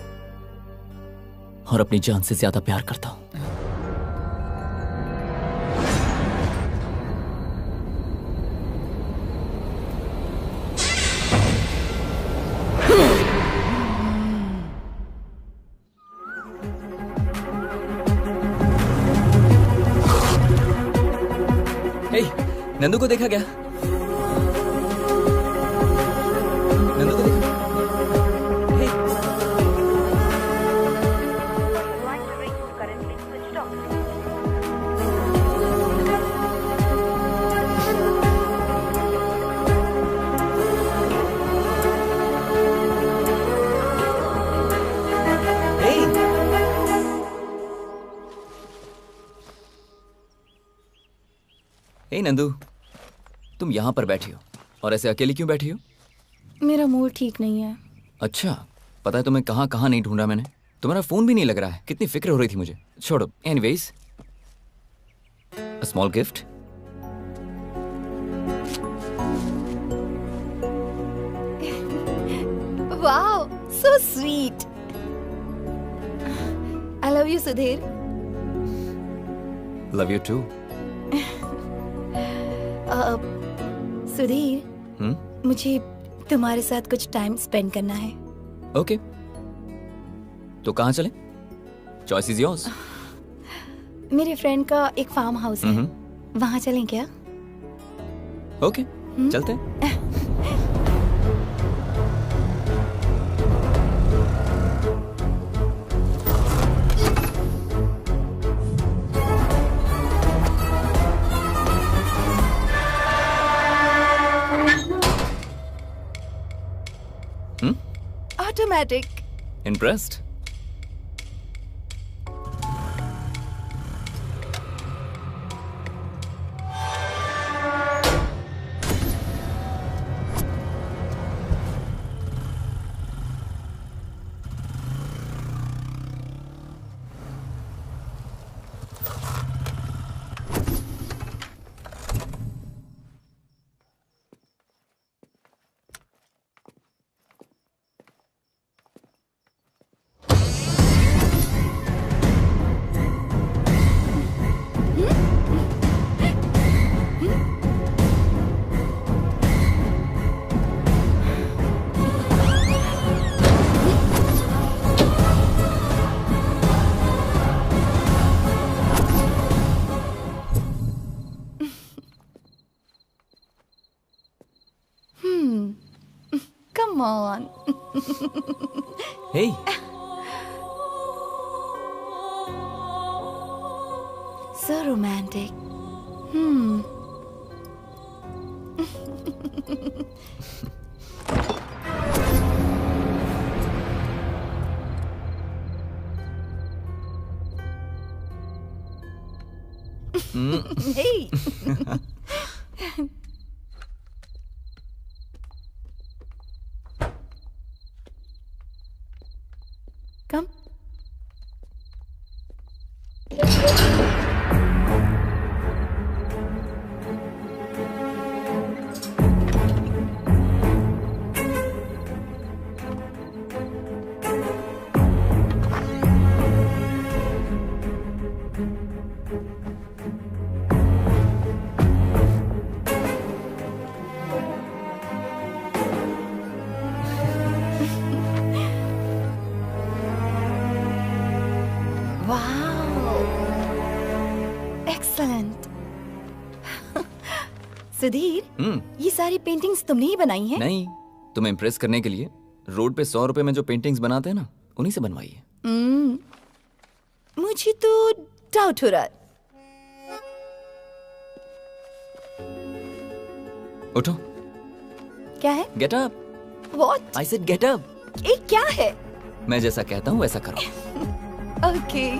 और अपनी जान से ज्यादा प्यार करता हूं। नंदू को देखा क्या? नंदू को देखा? हे, हे नंदू, तुम यहाँ पर बैठी हो और ऐसे अकेली क्यों बैठी हो? मेरा मूड ठीक नहीं है। अच्छा, पता है तुम्हें कहाँ कहाँ नहीं ढूंढा मैंने। तुम्हारा फोन भी नहीं लग रहा है। कितनी फिक्र हो रही थी मुझे। छोड़ो, anyways, a small gift. Wow, so sweet. I love you Sudhir. Love you too. Sudhir, मुझे तुम्हारे साथ कुछ टाइम स्पेंड करना है। ओके, तो कहाँ चले? Choice is yours. मेरे फ्रेंड का एक फार्म हाउस है, वहाँ चलें क्या? ओके, चलते हैं। Automatic. Impressed? Come on. Hey. So romantic. Hey. Come. Sudhir, ये सारी पेंटिंग्स तुमने ही बनाई हैं? नहीं, तुम्हें इम्प्रेस करने के लिए रोड पे 100 रुपए में जो पेंटिंग्स बनाते हैं ना, उन्हीं से बनवाई है। मुझे तो डाउट हो रहा है। उठो। क्या है? Get up. What? I said get up. ये क्या है? मैं जैसा कहता हूँ वैसा करो। Okay.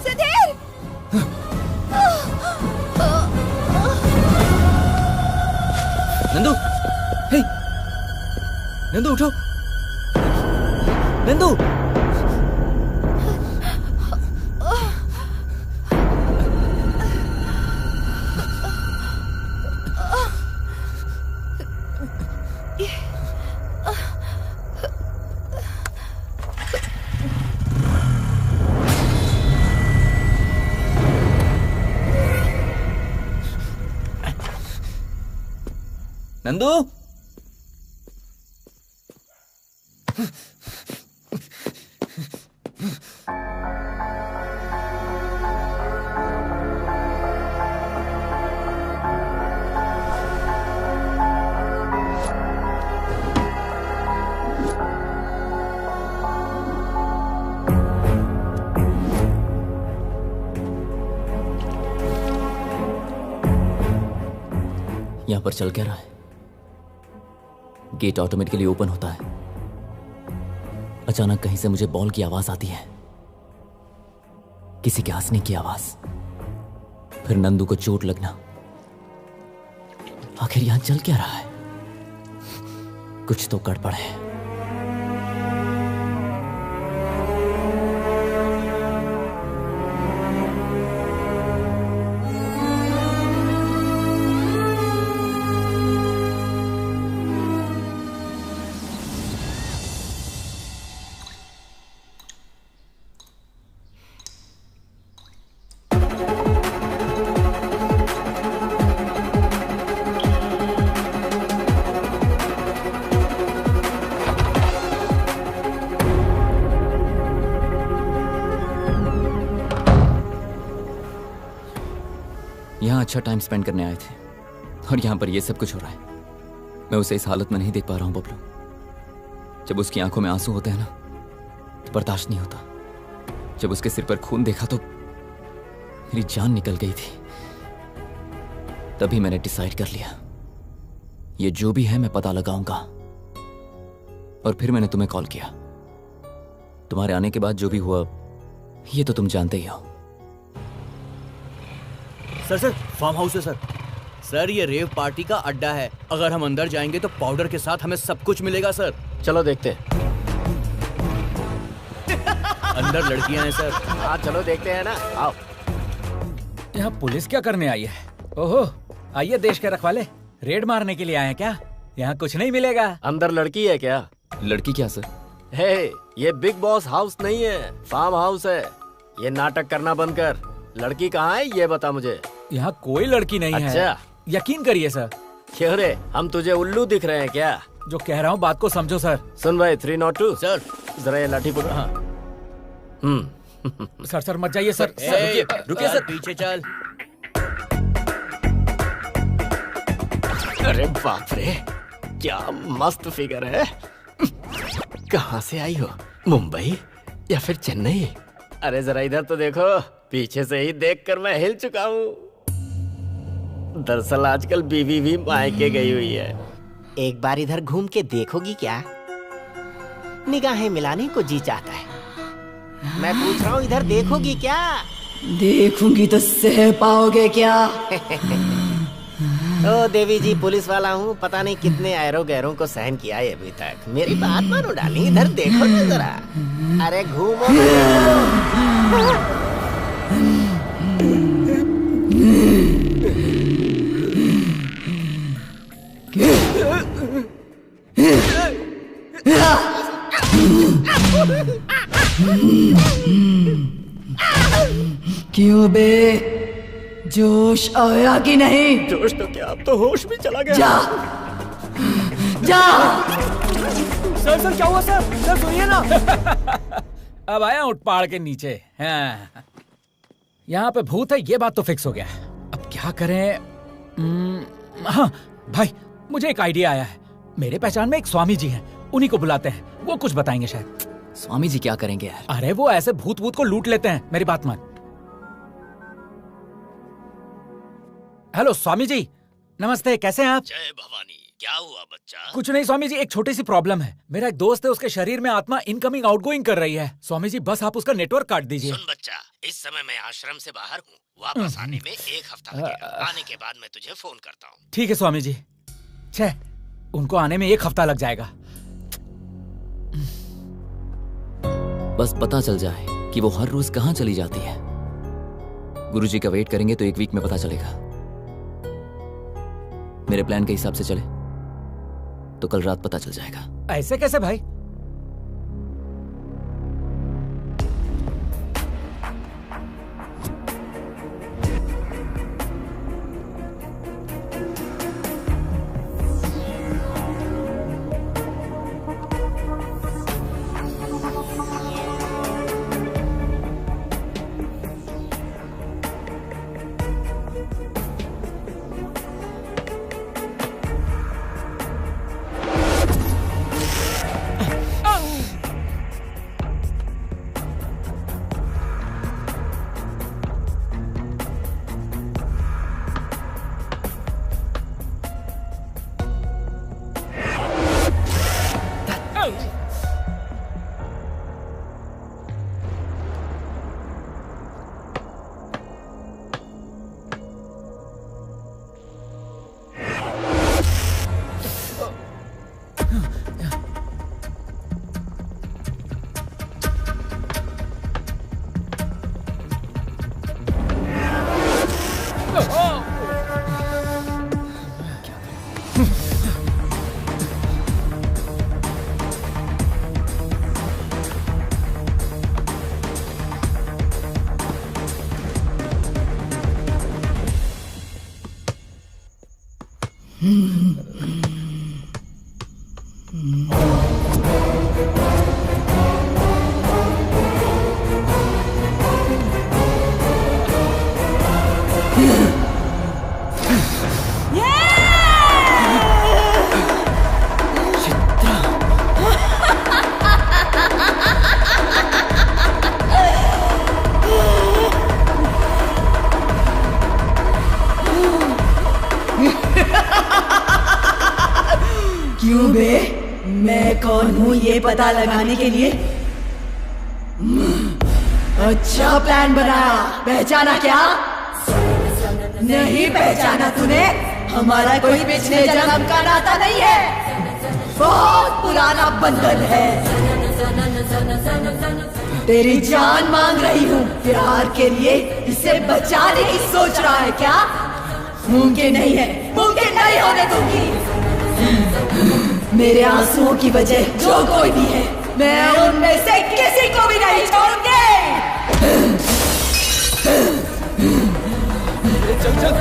सुधीर! नंदू, हे, नंदू उठो, नंदू। नंदू, यहां पर चल क्या रहा है? गेट ऑटोमेटिकली ओपन होता है। अचानक कहीं से मुझे बॉल की आवाज आती है, किसी के हंसने की आवाज, फिर नंदू को चोट लगना। आखिर यहां चल क्या रहा है? कुछ तो गड़बड़ है। यहां अच्छा टाइम स्पेंड करने आए थे और यहां पर यह सब कुछ हो रहा है। मैं उसे इस हालत में नहीं देख पा रहा हूं बबलू। जब उसकी आंखों में आंसू होते हैं ना, तो बर्दाश्त नहीं होता। जब उसके सिर पर खून देखा तो मेरी जान निकल गई थी। तभी मैंने डिसाइड कर लिया, ये जो भी है मैं पता लगाऊंगा। और फिर मैंने तुम्हें कॉल किया। तुम्हारे आने के बाद जो भी हुआ ये तो तुम जानते ही हो। सर फार्म हाउस है सर, ये रेव पार्टी का अड्डा है। अगर हम अंदर जाएंगे तो पाउडर के साथ हमें सब कुछ मिलेगा सर। चलो देखते हैं। अंदर लड़कियां हैं सर। हाँ चलो देखते हैं ना, आओ। यहाँ पुलिस क्या करने आई है? ओहो, आइए देश के रखवाले, रेड मारने के लिए आए हैं क्या? यहाँ कुछ नहीं मिलेगा। अंदर लड़की है क्या? लड़की क्या सर? हे, ये बिग बॉस हाउस नहीं है, फार्म हाउस है। ये नाटक करना बंद कर। लड़की कहाँ है ये बता मुझे। यहाँ कोई लड़की नहीं है। अच्छा, यकीन करिए सर। क्यों रे, हम तुझे उल्लू दिख रहे हैं क्या? जो कह रहा हूँ बात को समझो सर। सुन भाई 302 सर, जरा ये लाठी पकड़। हाँ। सर मत जाइए सर। रुकिए सर, पीछे चल। अरे बाप रे, क्या मस्त फिगर है। कहाँ से आई हो, मुंबई या फिर चेन्नई? अरे जरा इधर तो देखो, पीछे से ही देखकर मैं हिल चुका हूँ। दरअसल आजकल बीवी भी मायके गई हुई है। एक बार इधर घूम के देखोगी क्या? निगाहें मिलाने को जी चाहता है। मैं पूछ रहा हूँ, इधर देखोगी क्या? देखूंगी तो सह पाओगे क्या? ओ देवी जी, पुलिस वाला हूँ, पता नहीं कितने ऐरों गैरों को सहन किया है अभी तक। मेरी बात मानो डाली, इधर देखो ना जरा। अरे घूमो। क्यों बे, जोश आया कि नहीं? जोश तो क्या, अब तो होश भी चला गया। जा जा। सर क्या हुआ सर? सर सुनिए ना। अब आया उठ पहाड़ के नीचे। हाँ। यहाँ पे भूत है, ये बात तो फिक्स हो गया। अब क्या करें? हाँ भाई, मुझे एक आइडिया आया है। मेरे पहचान में एक स्वामी जी हैं, उन्हीं को बुलाते हैं, वो कुछ बताएंगे शायद। स्वामी जी क्या करेंगे यार? अरे वो ऐसे भूत को लूट लेते हैं, मेरी बात मान। हेलो स्वामी जी, नमस्ते, कैसे हैं आप? जय भवानी, क्या हुआ बच्चा? कुछ नहीं स्वामी जी, एक छोटी सी प्रॉब्लम है। मेरा एक दोस्त है, उसके शरीर में आत्मा इनकमिंग आउटगोइंग कर रही है। स्वामी जी बस आप उसका नेटवर्क काट दीजिए। सुन बच्चा, इस समय मैं आश्रम से बाहर हूँ, वापस आने में 1 हफ्ता लगेगा। आने के बाद मैं तुझे फोन करता हूँ। ठीक है स्वामी जी। छे, उनको आने में 1 हफ्ता लग जाएगा। बस पता चल जाए कि वो हर रोज कहाँ चली जाती है। गुरुजी का वेट करेंगे तो 1 वीक में पता चलेगा। मेरे प्लान के हिसाब से चले तो कल रात पता चल जाएगा। ऐसे कैसे भाई? क्यों बे, मैं कौन हूँ ये पता लगाने के लिए अच्छा प्लान बनाया, पहचाना क्या? नहीं पहचाना तूने? हमारा कोई पिछले जन्म का नाता नहीं है, बहुत पुराना बंधन है। तेरी जान मांग रही हूँ प्यार के लिए, इसे बचाने की सोच रहा है क्या? मुमकिन नहीं है, मुमकिन नहीं होने दूंगी। मेरे आंसुओं की वजह जो कोई भी है, मैं उनमें से किसी को भी नहीं छोड़ूंगी। चल चल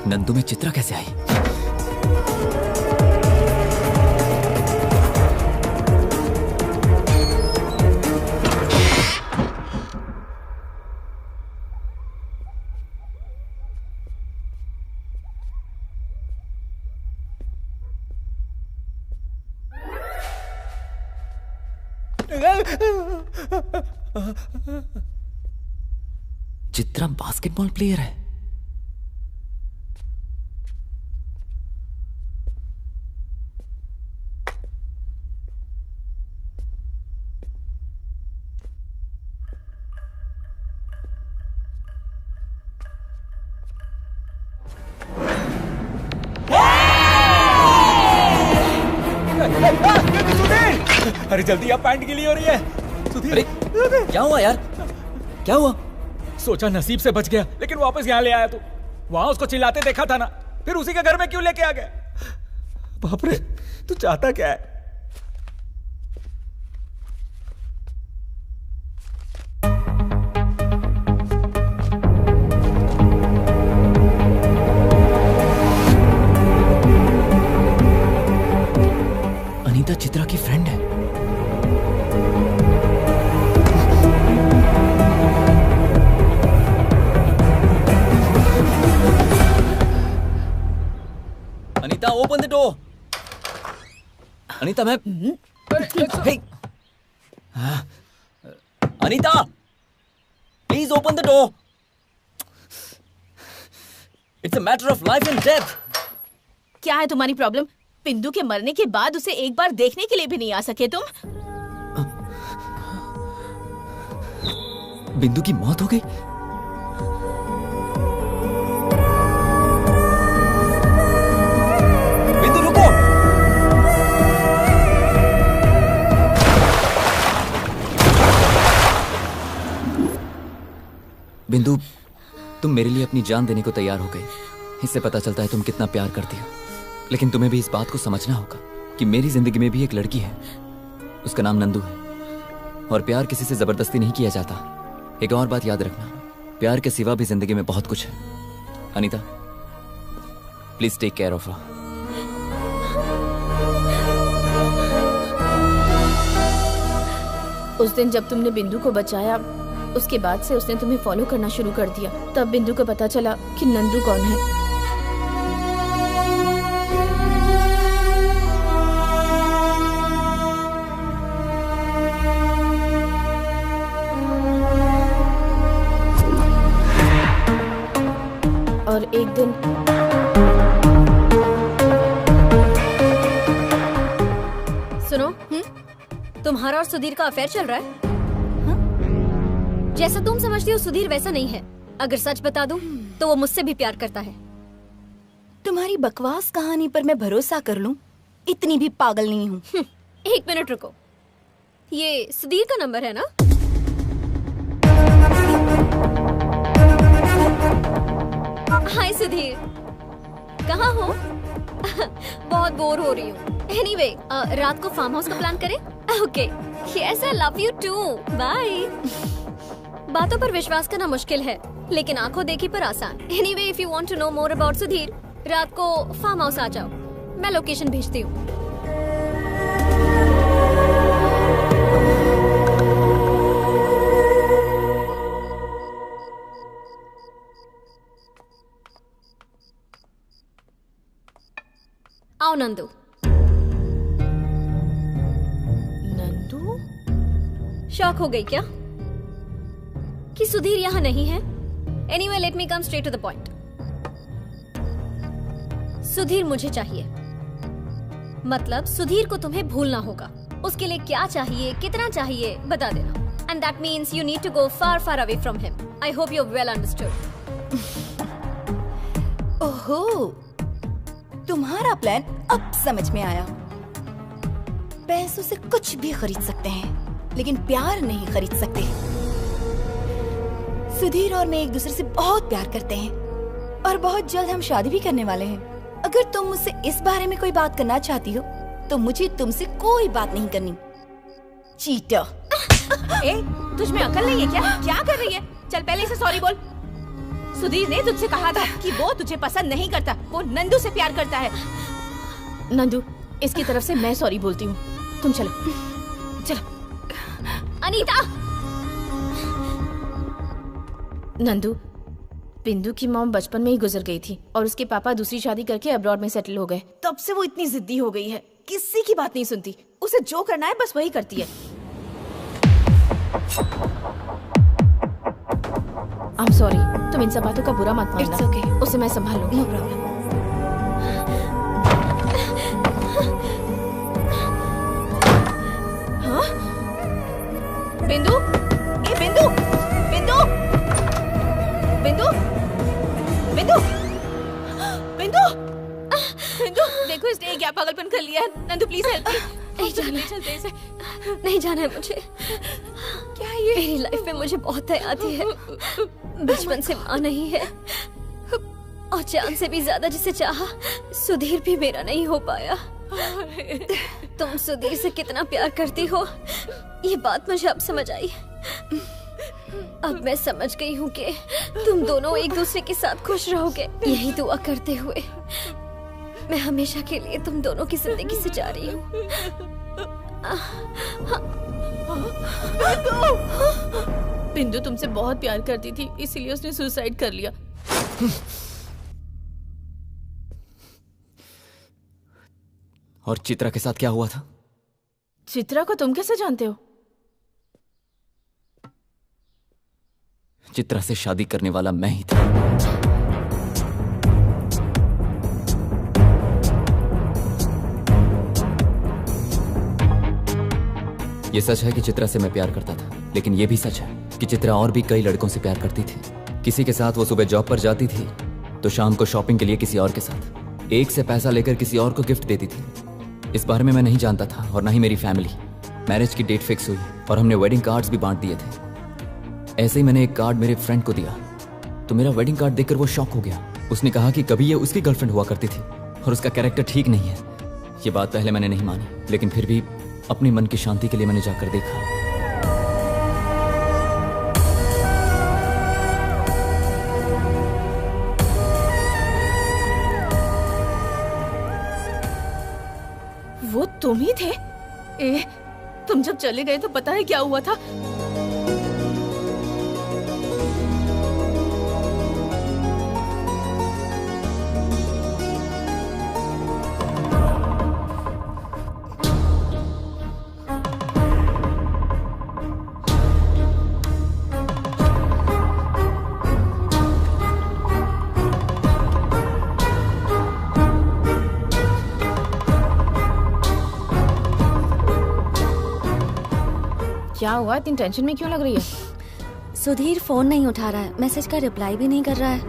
नंदू में चित्रा कैसे आई? चित्रा बास्केटबॉल प्लेयर है। अरे जल्दी, आप पैंट गीली हो रही है। अरे क्या हुआ यार, क्या हुआ? सोचा नसीब से बच गया, लेकिन वापस यहाँ ले आया तू। वहां उसको चिल्लाते देखा था ना, फिर उसी के घर में क्यों लेके आ गया? बाप रे, तू चाहता क्या है? अनीता चित्रा की फ्रेंड है। Anita open the door. Anita मैं hey Anita please open the door. It's a matter of life and death. क्या है तुम्हारी प्रॉब्लम? बिंदु के मरने के बाद उसे एक बार देखने के लिए भी नहीं आ सके तुम? बिंदु की मौत हो गई? बिंदु रुको। बिंदु, तुम मेरे लिए अपनी जान देने को तैयार हो गई। इससे पता चलता है तुम कितना प्यार करती हो। लेकिन तुम्हें भी इस बात को समझना होगा कि मेरी जिंदगी में भी एक लड़की है, उसका नाम नंदू है। और प्यार किसी से जबरदस्ती नहीं किया जाता। एक और बात याद रखना, प्यार के सिवा भी जिंदगी में बहुत कुछ है। Anita, please take care of her. उस दिन जब तुमने बिंदु को बचाया, उसके बाद से उसने तुम्हें फॉलो करना शुरू कर दिया। तब बिंदु को पता चला कि नंदू कौन है। और एक दिन सुनो, तुम्हारा और सुधीर का अफेयर चल रहा है? जैसा तुम समझती हो सुधीर वैसा नहीं है। अगर सच बता दूं तो वो मुझसे भी प्यार करता है। तुम्हारी बकवास कहानी पर मैं भरोसा कर लूं? इतनी भी पागल नहीं हूँ। एक मिनट रुको, ये सुधीर का नंबर है ना? हाय सुधीर, कहाँ हो? बहुत बोर हो रही हूँ। एनीवे, रात को फार्म हाउस का प्लान करें? Okay, yes I love you too, bye. बातों पर विश्वास करना मुश्किल है, लेकिन आंखों देखी पर आसान। Anyway, if you want to know more about Sudhir, रात को फार्म हाउस आ जाओ, मैं लोकेशन भेजती हूँ। आओ नंदू। नंदू? शॉक हो गई क्या कि सुधीर यहाँ नहीं है? Anyway let me come straight to the point. Sudhir मुझे चाहिए, मतलब सुधीर को तुम्हें भूलना होगा। उसके लिए क्या चाहिए, कितना चाहिए, बता देना। And that means you need to go far, far away from him. I hope you're well understood. ओहो, तुम्हारा प्लान अब समझ में आया। पैसों से कुछ भी खरीद सकते हैं, लेकिन प्यार नहीं खरीद सकते। सुधीर और मैं एक दूसरे से बहुत प्यार करते हैं और बहुत जल्द हम शादी भी करने वाले हैं। अगर तुम मुझसे इस बारे में कोई बात करना चाहती हो तो मुझे तुमसे कोई बात नहीं करनी। चीटर। ए, तुझ में अकल नहीं है क्या? क्या कर रही है? चल पहले इसे सॉरी बोल। सुधीर ने तुझसे कहा था कि वो तुझे पसंद नहीं करता, वो नंदू से प्यार करता है। नंदू, इसकी तरफ से मैं सॉरी बोलती हूँ। तुम चलो, चलो। अनीता! नंदू, बिंदु की मॉम बचपन में ही गुजर गई थी और उसके पापा दूसरी शादी करके अब्रॉड में सेटल हो गए। तब से वो इतनी जिद्दी हो गई है, किसी की बात नहीं सुनती। उसे जो करना है बस वही करती है। I'm sorry, तुम इन सब बातों का बुरा मत मानना। It's okay. उसे मैं संभाल लूंगी। No problem. हाँ? बिंदु? ए बिंदु! बिंदु! बिंदु! बिंदु! बिंदु! बिंदु, देखो इसने क्या पागलपन कर लिया है। Nandu please help me. नहीं जाना है, चलते इसे। नहीं जाना है मुझे। क्या ये? मेरी लाइफ में मुझे बहुत दया आती है। बचपन से माँ नहीं है और जान से भी ज्यादा जिसे चाहा, सुधीर भी मेरा नहीं हो पाया। तुम सुधीर से कितना प्यार करती हो, ये बात मुझे अब समझ आई। अब मैं समझ गई हूँ कि तुम दोनों एक दूसरे के साथ खुश रहोगे। यही दुआ करते हुए मैं हमेशा के लिए तुम दोनों की जिंदगी से जा रही हूँ। बिंदु तुमसे बहुत प्यार करती थी, इसीलिए उसने सुसाइड कर लिया। और चित्रा के साथ क्या हुआ था? चित्रा को तुम कैसे जानते हो? चित्रा से शादी करने वाला मैं ही था। ये सच है कि चित्रा से मैं प्यार करता था, लेकिन ये भी सच है कि चित्रा और भी कई लड़कों से प्यार करती थी। किसी के साथ वो सुबह जॉब पर जाती थी तो शाम को शॉपिंग के लिए किसी और के साथ, एक से पैसा लेकर किसी और को गिफ्ट देती थी। इस बारे में मैं नहीं जानता था और ना ही मेरी फैमिली। मैरिज की डेट फिक्स हुई और हमने वेडिंग कार्ड्स भी बांट दिए थे। ऐसे ही मैंने एक कार्ड मेरे फ्रेंड को दिया तो मेरा वेडिंग कार्ड देखकर वो शॉक हो गया। उसने कहा कि कभी ये उसकी गर्लफ्रेंड हुआ करती थी और उसका कैरेक्टर ठीक नहीं है। ये बात पहले मैंने नहीं मानी, लेकिन फिर भी अपनी मन की शांति के लिए मैंने जाकर देखा। वो तुम ही थे? ए, तुम जब चले गए तो पता है क्या हुआ था? क्या हुआ? इतनी टेंशन में क्यों लग रही है? सुधीर फोन नहीं उठा रहा है, मैसेज का रिप्लाई भी नहीं कर रहा है।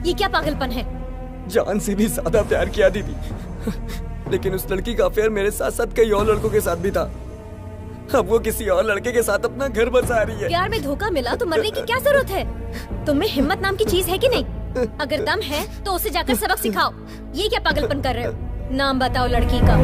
ये क्या पागलपन है? जान से भी ज्यादा प्यार किया दीदी, लेकिन उस लड़की का अफेयर मेरे साथ साथ कई और लड़कों के साथ भी था। अब वो किसी और लड़के के साथ अपना घर बसा रही है। प्यार में धोखा मिला तो मरने की क्या जरूरत है? तुम में हिम्मत नाम की चीज है कि नहीं? अगर दम है तो उसे जाकर सबक सिखाओ। ये क्या पागलपन कर रहे हो? नाम बताओ लड़की का।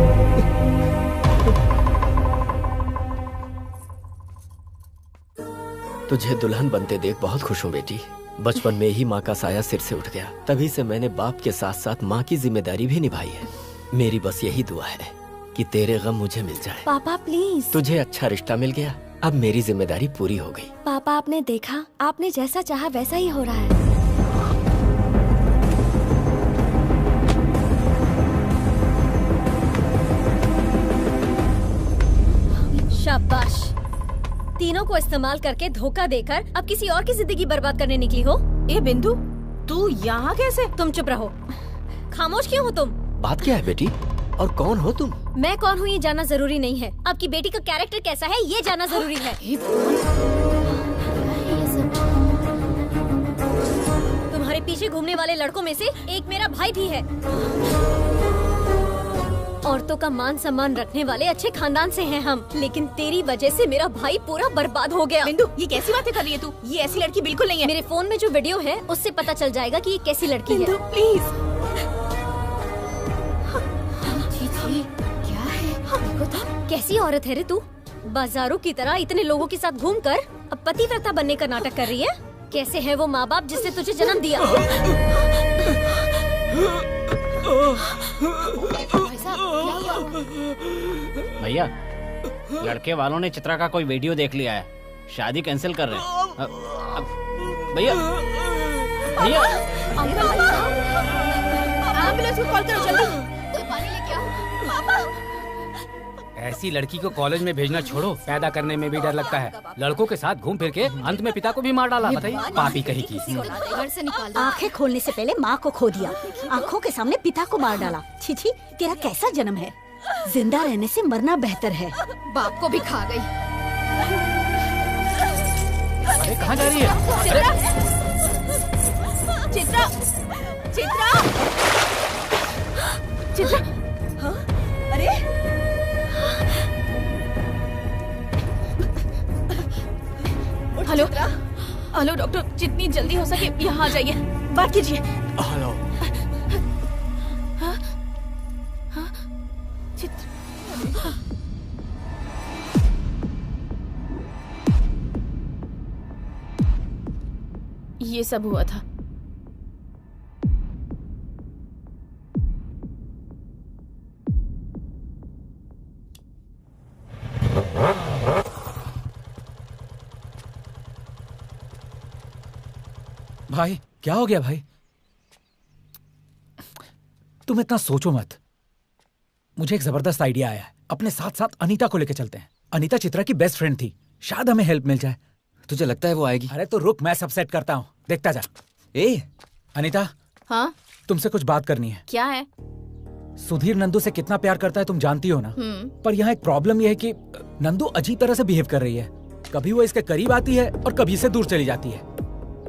तुझे दुल्हन बनते देख बहुत खुश हूँ बेटी। बचपन में ही माँ का साया सिर से उठ गया। तभी से मैंने बाप के साथ साथ माँ की जिम्मेदारी भी निभाई है। मेरी बस यही दुआ है कि तेरे गम मुझे मिल जाए। पापा प्लीज। तुझे अच्छा रिश्ता मिल गया, अब मेरी जिम्मेदारी पूरी हो गई। पापा आपने देखा, आपने जैसा चाहा वैसा ही हो रहा है। शाबाश, तीनों को इस्तेमाल करके धोखा देकर अब किसी और की जिंदगी बर्बाद करने निकली हो। ए बिंदु, तू यहाँ कैसे? तुम चुप रहो, खामोश क्यों हो तुम? बात क्या है बेटी, और कौन हो तुम? मैं कौन हूँ ये जानना जरूरी नहीं है, आपकी बेटी का कैरेक्टर कैसा है ये जानना जरूरी है। तुम्हारे पीछे घूमने वाले लड़कों में से एक मेरा भाई भी है। औरतों का मान सम्मान रखने वाले अच्छे खानदान से हैं हम, लेकिन तेरी वजह से मेरा भाई पूरा बर्बाद हो गया। बिंदु, ये कैसी बातें कर रही है तू? ये ऐसी लड़की बिल्कुल नहीं है। मेरे फोन में जो वीडियो है उससे पता चल जाएगा कि ये कैसी लड़की बिंदु, है। प्लीज। क्या है? देखो तो। कैसी औरत है रे तू? बाजारों की तरह इतने लोगों के साथ घूमकर अब पतिव्रता बनने का नाटक कर रही है। कैसे है वो माँ बाप जिसने तुझे जन्म दिया? भैया, लड़के वालों ने चित्रा का कोई वीडियो देख लिया है, शादी कैंसिल कर रहे हैं। भैया भैया, एम्बुलेंस को कॉल करो जल्दी। कोई पानी लेके आओ। पापा। ऐसी लड़की को कॉलेज में भेजना छोड़ो, पैदा करने में भी डर लगता है। लड़कों के साथ घूम फिर के अंत में पिता को भी मार डाला। बताइए, पापी कहीं की। घर से निकाल दो। आंखें खोलने से पहले माँ को खो दिया, आंखों के सामने पिता को मार डाला। छी, तेरा कैसा जन्म है? जिंदा रहने से मरना बेहतर है। बाप को भी खा गई। अरे कहाँ जा रही है? अरे चित्रा, चित्रा, चित्रा। हाँ? अरे हेलो हेलो डॉक्टर, जितनी जल्दी हो सके यहाँ आ जाइए, बात कीजिए। हेलो। हाँ? हाँ? चित्रा। ये सब हुआ था। भाई क्या हो गया भाई? तुम इतना सोचो मत। मुझे एक जबरदस्त आइडिया आया है। अपने साथ साथ अनीता को लेकर चलते हैं। अनीता चित्रा की बेस्ट फ्रेंड थी, शायद हमें हेल्प मिल जाए। तुझे लगता है वो आएगी? अरे तो रुक, मैं सब सेट करता हूँ, देखता जा। ए अनीता, हाँ? तुमसे कुछ बात करनी है। क्या है? सुधीर नंदू से कितना प्यार करता है तुम जानती हो ना। पर यहाँ एक प्रॉब्लम यह है कि नंदू अजीब तरह से बिहेव कर रही है। कभी वो इसके करीब आती है और कभी से दूर चली जाती है।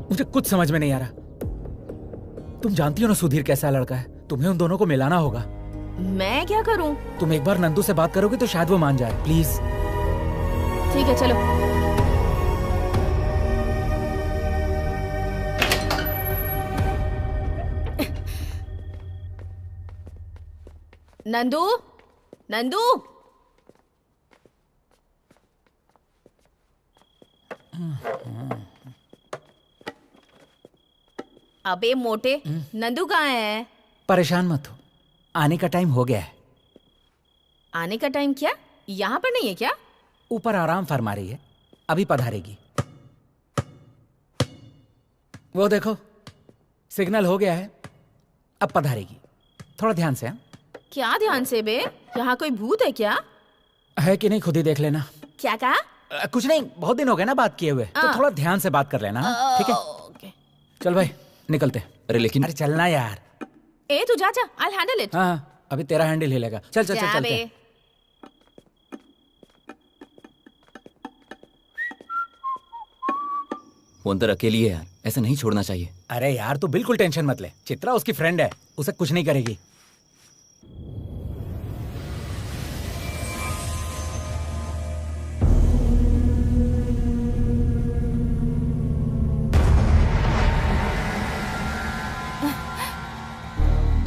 मुझे कुछ समझ में नहीं आ रहा। तुम जानती हो ना सुधीर कैसा लड़का है, तुम्हें उन दोनों को मिलाना होगा। मैं क्या करूं? तुम एक बार नंदू से बात करोगे तो शायद वो मान जाए। प्लीज। ठीक है, चलो। नंदू, नंदू, अबे मोटे, नंदू कहाँ है? परेशान मत हो, आने का टाइम हो गया है। आने का टाइम क्या? यहाँ पर नहीं है क्या? ऊपर आराम फरमा रही है, अभी पधारेगी। वो देखो, सिग्नल हो गया है, अब पधारेगी। थोड़ा ध्यान से। क्या ध्यान से बे? यहाँ कोई भूत है क्या? है कि नहीं खुद ही देख लेना। क्या कहा? कुछ नहीं, बहुत दिन हो गए ना बात किए हुए, तो थोड़ा ध्यान से बात कर लेना। ठीक है? चल भाई निकलते। अरे लेकिन अरे चलना यार। ए तू जा, I'll handle it। हाँ, अभी तेरा हैंडल हिलेगा। चल चल चल चलते। वो अंदर अकेली है यार, ऐसा नहीं छोड़ना चाहिए। अरे यार तू बिल्कुल टेंशन मत ले, चित्रा उसकी फ्रेंड है, उसे कुछ नहीं करेगी।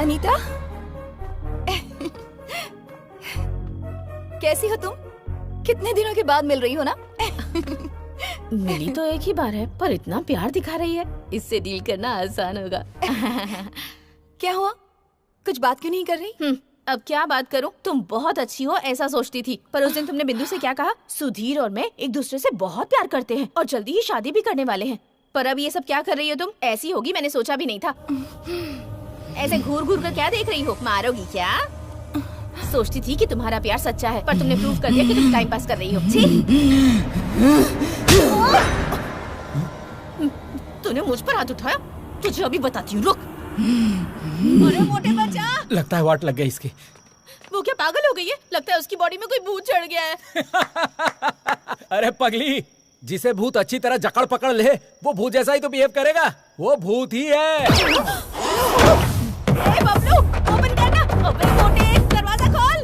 अनीता, कैसी हो तुम? कितने दिनों के बाद मिल रही हो ना? मिली तो एक ही बार है पर इतना प्यार दिखा रही है, इससे डील करना आसान होगा। क्या हुआ? कुछ बात क्यों नहीं कर रही? अब क्या बात करूं? तुम बहुत अच्छी हो ऐसा सोचती थी, पर उस दिन तुमने बिंदु से क्या कहा? सुधीर और मैं एक दूसरे से बहुत प्यार करते हैं और जल्दी ही शादी भी करने वाले हैं। पर अब ये सब क्या कर रही हो तुम? ऐसी होगी मैंने सोचा भी नहीं था। ऐसे घूर घूर कर क्या देख रही हो? मारोगी क्या? सोचती थी कि तुम्हारा प्यार सच्चा है, पर तुमने प्रूव कर दिया कि तुम टाइम पास कर रही हो। तूने मुझ पर हाथ उठाया, तुझे अभी बताती हूँ, रुक। अरे मोटे बच्चा, लगता है वाट लग गई इसकी। वो क्या पागल हो गई है? लगता है उसकी बॉडी में कोई भूत चढ़ गया है। अरे पगली, जिसे भूत अच्छी तरह जकड़ पकड़ ले वो भूत जैसा ही तो बिहेव करेगा। वो भूत ही है। बबलू, ओपन करना। ओपन मोटे, दरवाजा खोल।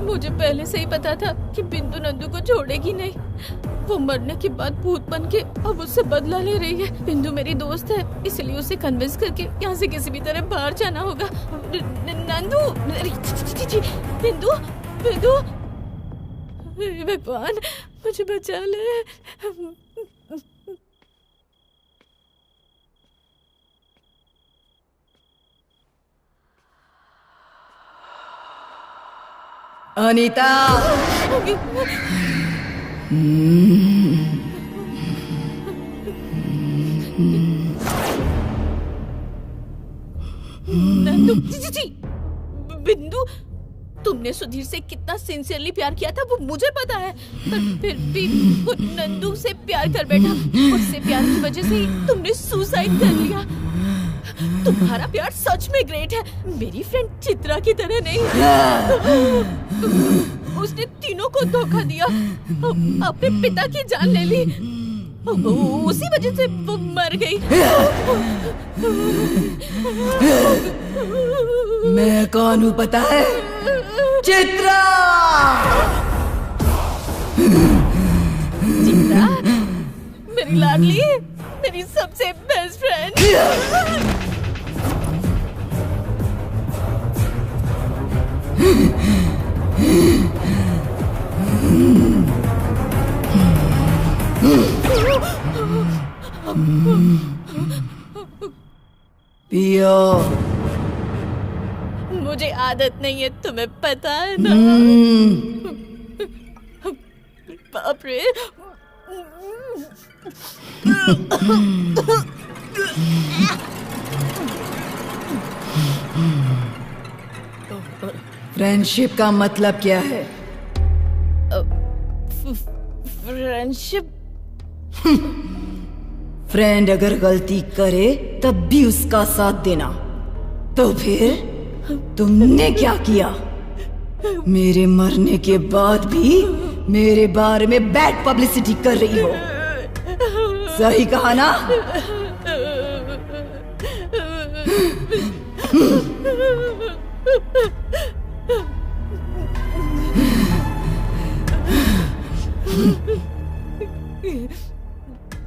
मुझे पहले से ही पता था कि बिंदु नंदू को छोड़ेगी नहीं। वो मरने के बाद भूत बन के अब उससे बदला ले रही है। बिंदु मेरी दोस्त है, इसलिए उसे कन्विंस करके यहाँ से किसी भी तरह बाहर जाना होगा। नंदू, बिंदु, बिंदु, भगवान मुझे बचा ले। अनीता, नंदू, जी, बिंदु, तुमने सुधीर से कितना सिंसियरली प्यार किया था वो मुझे पता है, पर फिर भी वो नंदू से प्यार कर बैठा। उससे प्यार की वजह से ही तुमने सुसाइड कर लिया। तुम्हारा प्यार सच में ग्रेट है, मेरी फ्रेंड चित्रा की तरह नहीं। उसने तीनों को धोखा दिया, अपने पिता की जान ले ली, उसी वजह से वो मर गई। मैं कौन हूँ पता है? चित्रा! चित्रा, मेरी लाडली, मेरी सबसे बेस्ट फ्रेंड। पियो। मुझे आदत नहीं है, तुम्हें पता है ना। बाप रे। फ्रेंडशिप का मतलब क्या है? फ्रेंडशिप? फ्रेंड अगर गलती करे तब भी उसका साथ देना। तो फिर तुमने क्या किया? मेरे मरने के बाद भी मेरे बारे में बैड पब्लिसिटी कर रही हो। सही कहा ना?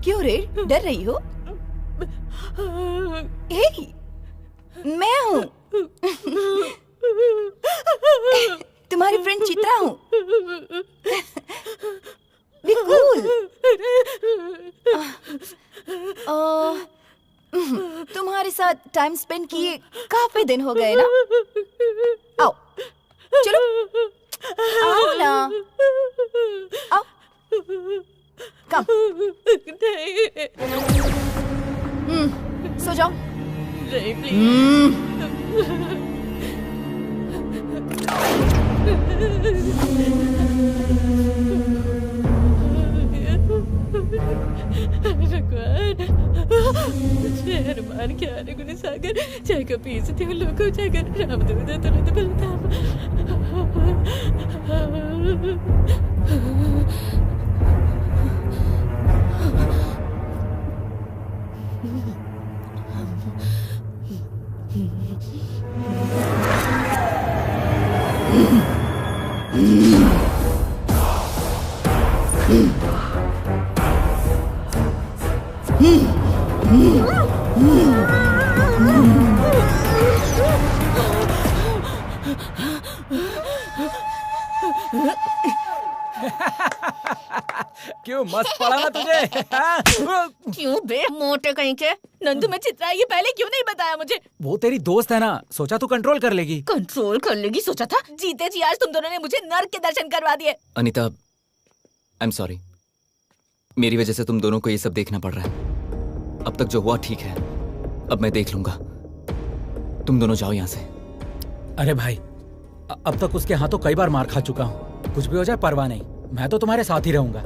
क्यों रे, डर रही हो? हे, मैं हूँ, तुम्हारी फ्रेंड चित्रा हूँ। Be cool. तुम्हारे साथ टाइम स्पेंड किए काफी दिन हो गए ना। आओ, चलो, आओ ना, आओ, कम। सो जाओ। नहीं, प्लीज। हनुमान ज्ञान गुण सागर जय कपीस तिहु लोको जागर रामदूत तुलित बलधाम। क्यों मस्त पड़ा ना तुझे? क्यों बे मोटे कहीं के? नंदू में चित्रा ये पहले क्यों नहीं बताया मुझे? वो तेरी दोस्त है ना, सोचा तू कंट्रोल कर लेगी। कंट्रोल कर लेगी सोचा था? जीते जी आज तुम दोनों ने मुझे नर्क के दर्शन करवा दिए। Anita, I am sorry. मेरी वजह से तुम दोनों को ये सब देखना पड़ रहा है। अब तक जो हुआ ठीक है, अब मैं देख लूंगा। तुम दोनों जाओ यहाँ से। अरे भाई, अब तक उसके हाथों कई बार मार खा चुका हूँ। कुछ भी हो जाए परवाह नहीं, मैं तो तुम्हारे साथ ही रहूंगा।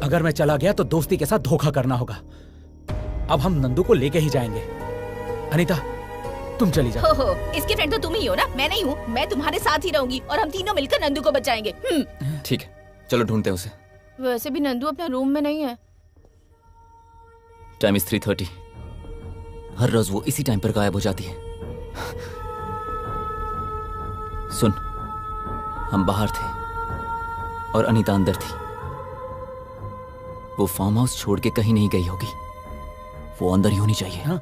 अगर मैं चला गया तो दोस्ती के साथ धोखा करना होगा। अब हम नंदू को लेके ही जाएंगे। अनीता, तुम चली जाओ। हो, इसके फ्रेंड तो तुम ही हो ना, मैं नहीं हूँ। मैं तुम्हारे साथ ही रहूंगी और हम तीनों मिलकर नंदू को बचाएंगे। ठीक है, चलो ढूंढते हैं उसे। वैसे भी नंदू अपने रूम में नहीं है। Time is 3:30। हर रोज वो इसी टाइम पर गायब हो जाती है। सुन, हम बाहर थे और अनीता अंदर थी। वो फार्म हाउस छोड़ के कहीं नहीं गई होगी। वो अंदर ही होनी चाहिए। हाँ?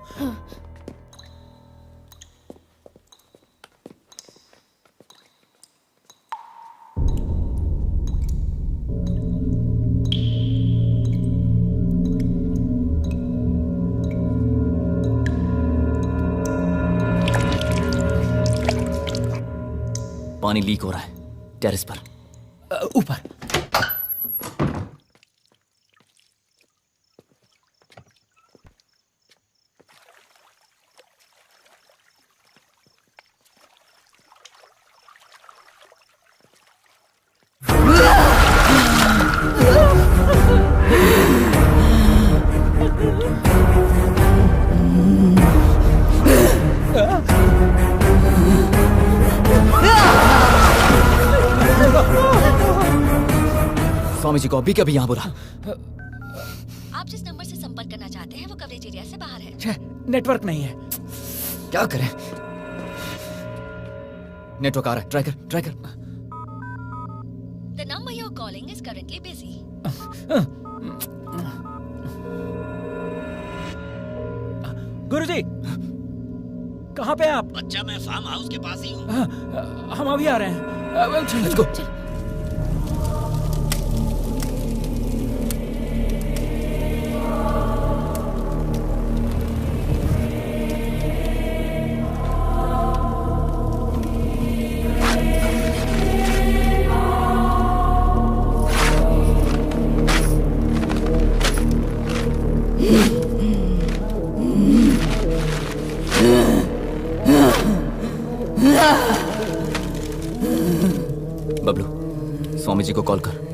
पानी लीक हो रहा है टेरेस पर। ऊपर। स्वामी जी को अभी कभी यहाँ बुला। आप जिस नंबर से संपर्क करना चाहते हैं वो कवरेज एरिया से बाहर है। नेटवर्क नहीं है। क्या करें? नेटवर्क आ रहा है, ट्राई कर। The number you're calling is currently busy. गुरुजी, कहाँ पे हैं आप? बच्चा, मैं फार्म हाउस के पास ही हूँ। हम अभी आ रहे हैं। Let's go. बबलू, स्वामी जी को कॉल कर।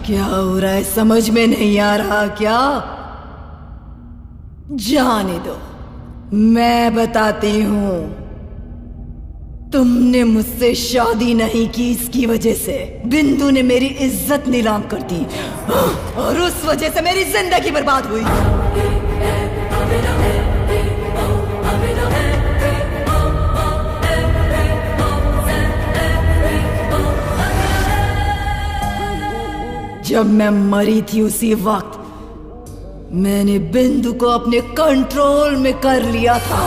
क्या हो रहा है समझ में नहीं आ रहा क्या? जाने दो, मैं बताती हूँ। तुमने मुझसे शादी नहीं की, इसकी वजह से बिंदु ने मेरी इज्जत नीलाम कर दी और उस वजह से मेरी जिंदगी बर्बाद हुई। जब मैं मरी थी उसी वक्त मैंने बिंदु को अपने कंट्रोल में कर लिया था।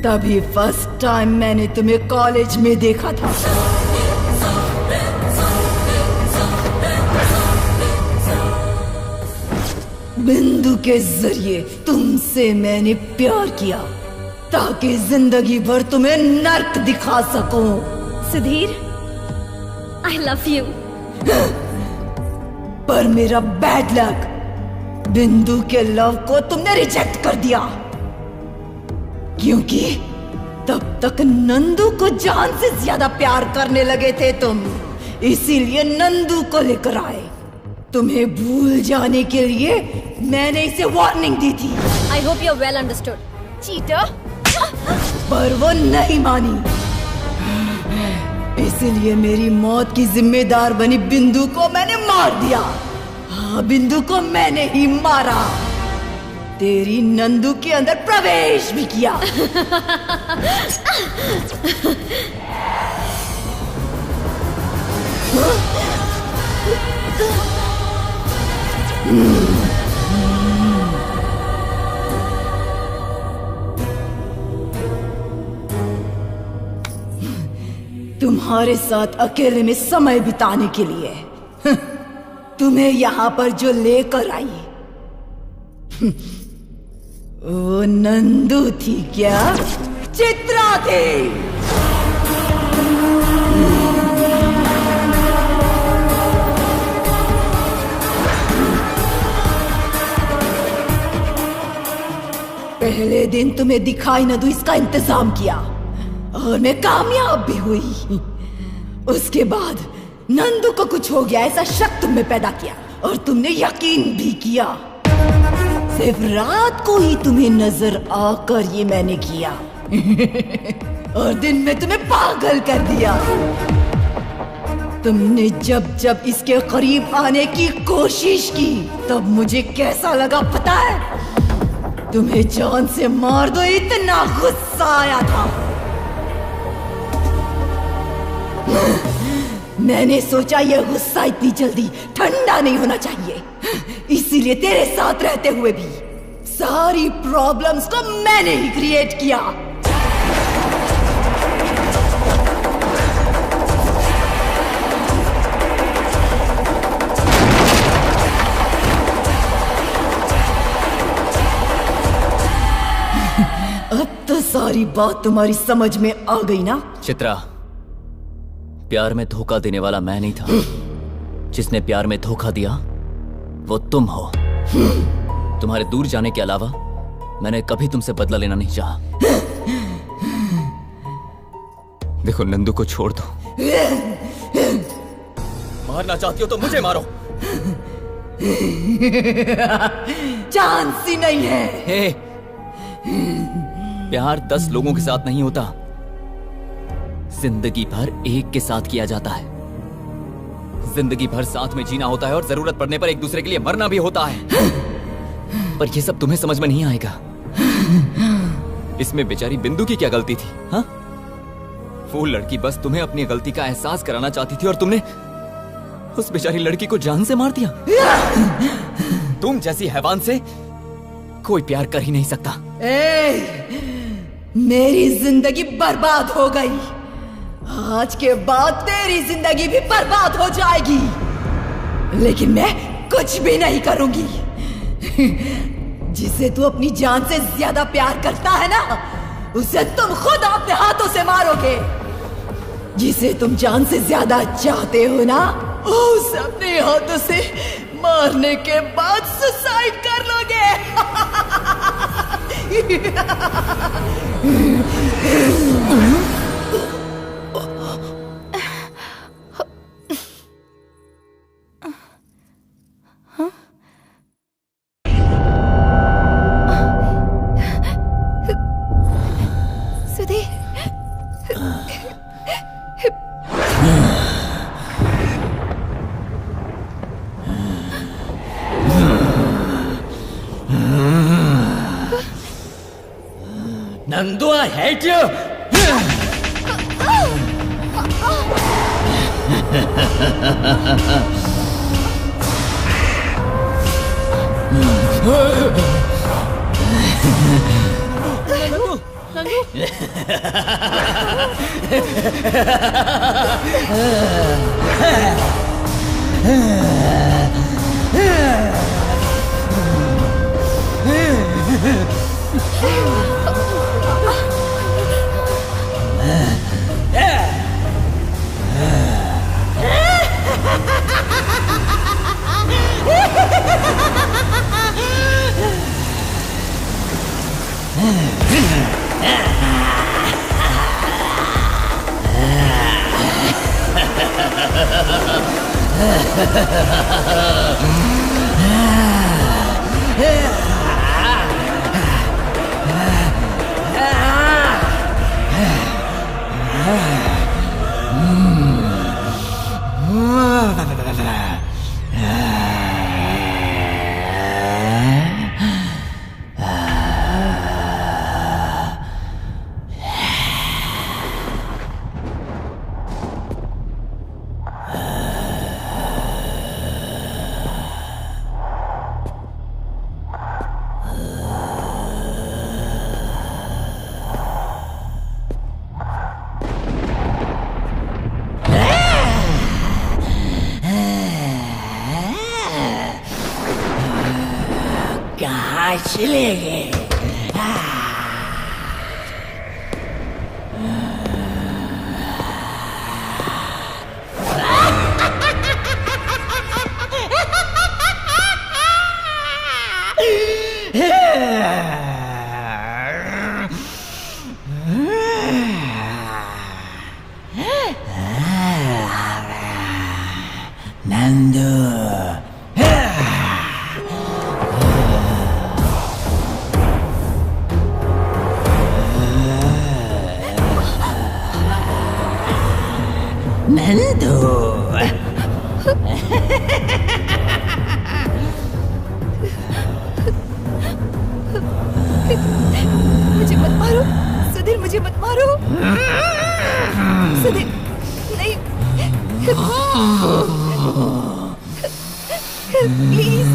तभी फर्स्ट टाइम मैंने तुम्हें कॉलेज में देखा था। बिंदु के जरिए तुमसे मैंने प्यार किया ताकि जिंदगी भर तुम्हें नर्क दिखा सकूं। Sudhir, I love you। पर मेरा बैड लक, बिंदु के लव को तुमने रिजेक्ट कर दिया, क्योंकि तब तक नंदू को जान से ज्यादा प्यार करने लगे थे तुम, इसीलिए नंदू को लेकर आए। तुम्हें भूल जाने के लिए मैंने इसे वार्निंग दी थी। I hope you're well understood। Cheater. पर वो नहीं मानी, इसीलिए मेरी मौत की जिम्मेदार बनी बिंदु को मैंने मार दिया। हाँ, बिंदु को मैंने ही मारा, तेरी नंदू के अंदर प्रवेश भी किया। तुम्हारे साथ अकेले में समय बिताने के लिए तुम्हें यहाँ पर जो लेकर आई वो नंदू थी क्या? चित्रा थी। पहले दिन तुम्हें दिखाई न दूं इसका इंतजाम किया और मैं कामयाब भी हुई। उसके बाद नंदू को कुछ हो गया ऐसा शक तुम में पैदा किया और तुमने यकीन भी किया। सिर्फ रात को ही तुम्हें नजर आकर ये मैंने किया और दिन में तुम्हें पागल कर दिया। तुमने जब जब इसके करीब आने की कोशिश की तब मुझे कैसा लगा पता है? तुम्हें जान से मार दो इतना गुस्सा आया था। मैंने सोचा यह गुस्सा इतनी जल्दी ठंडा नहीं होना चाहिए, इसीलिए तेरे साथ रहते हुए भी सारी प्रॉब्लम्स को मैंने ही क्रिएट किया। अब तो सारी बात तुम्हारी समझ में आ गई ना? चित्रा, प्यार में धोखा देने वाला मैं नहीं था। जिसने प्यार में धोखा दिया वो तुम हो। तुम्हारे दूर जाने के अलावा मैंने कभी तुमसे बदला लेना नहीं चाहा। देखो, नंदू को छोड़ दो। मारना चाहती हो तो मुझे मारो। चांस ही नहीं है। हे, प्यार 10 लोगों के साथ नहीं होता, जिंदगी भर एक के साथ किया जाता है। जिंदगी भर साथ में जीना होता है और जरूरत पड़ने पर एक दूसरे के लिए मरना भी होता है। पर यह सब तुम्हें समझ में नहीं आएगा। इसमें बेचारी बिंदु की क्या गलती थी? हाँ, वो लड़की बस तुम्हें अपनी गलती का एहसास कराना चाहती थी और तुमने उस बेचारी लड़की को जान से मार दिया। तुम जैसी हैवान से कोई प्यार कर ही नहीं सकता। मेरी जिंदगी बर्बाद हो गई, आज के बाद तेरी जिंदगी भी बर्बाद हो जाएगी, लेकिन मैं कुछ भी नहीं करूंगी। जिसे तू अपनी जान से ज्यादा प्यार करता है ना, उसे तुम खुद अपने हाथों से मारोगे। जिसे तुम जान से ज्यादा चाहते हो ना, उसे अपने हाथों से मारने के बाद सुसाइड कर लोगे। Nandu, I hate you! कहाँ चले गए? नंदू नंदू मुझे मत मारो सुधीर, मुझे मत मारो सुधीर, नहीं प्लीज।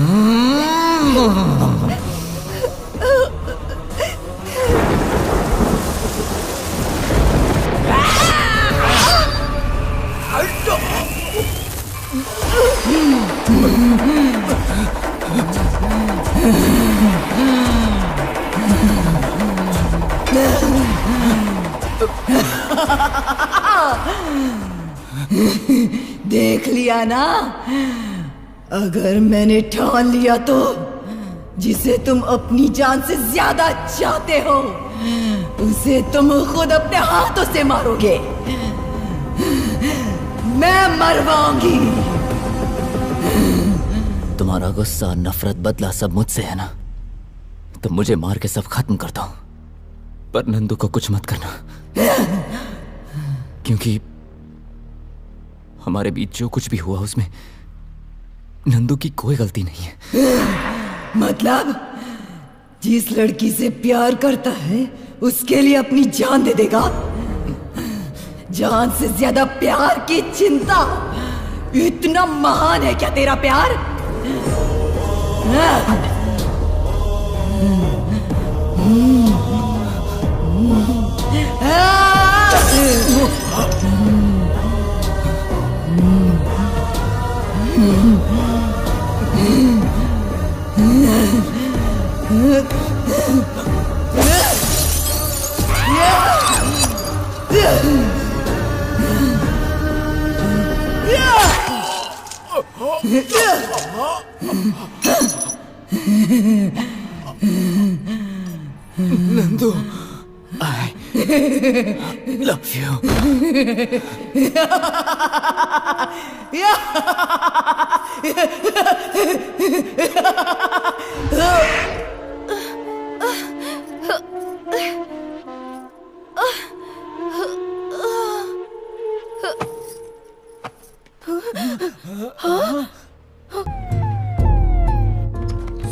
देख लिया ना, अगर मैंने ठान लिया तो जिसे तुम अपनी जान से ज्यादा चाहते हो उसे तुम खुद अपने हाथों से मारोगे। मैं मरवाऊंगी। तुम्हारा गुस्सा, नफरत, बदला सब मुझसे है ना, तो मुझे मार के सब खत्म कर दो, पर नंदू को कुछ मत करना, क्योंकि हमारे बीच जो कुछ भी हुआ उसमें नंदू की कोई गलती नहीं है। मतलब जिस लड़की से प्यार करता है उसके लिए अपनी जान दे देगा? जान से ज्यादा प्यार की चिंता, इतना महान है क्या तेरा प्यार? Nandu, I love you.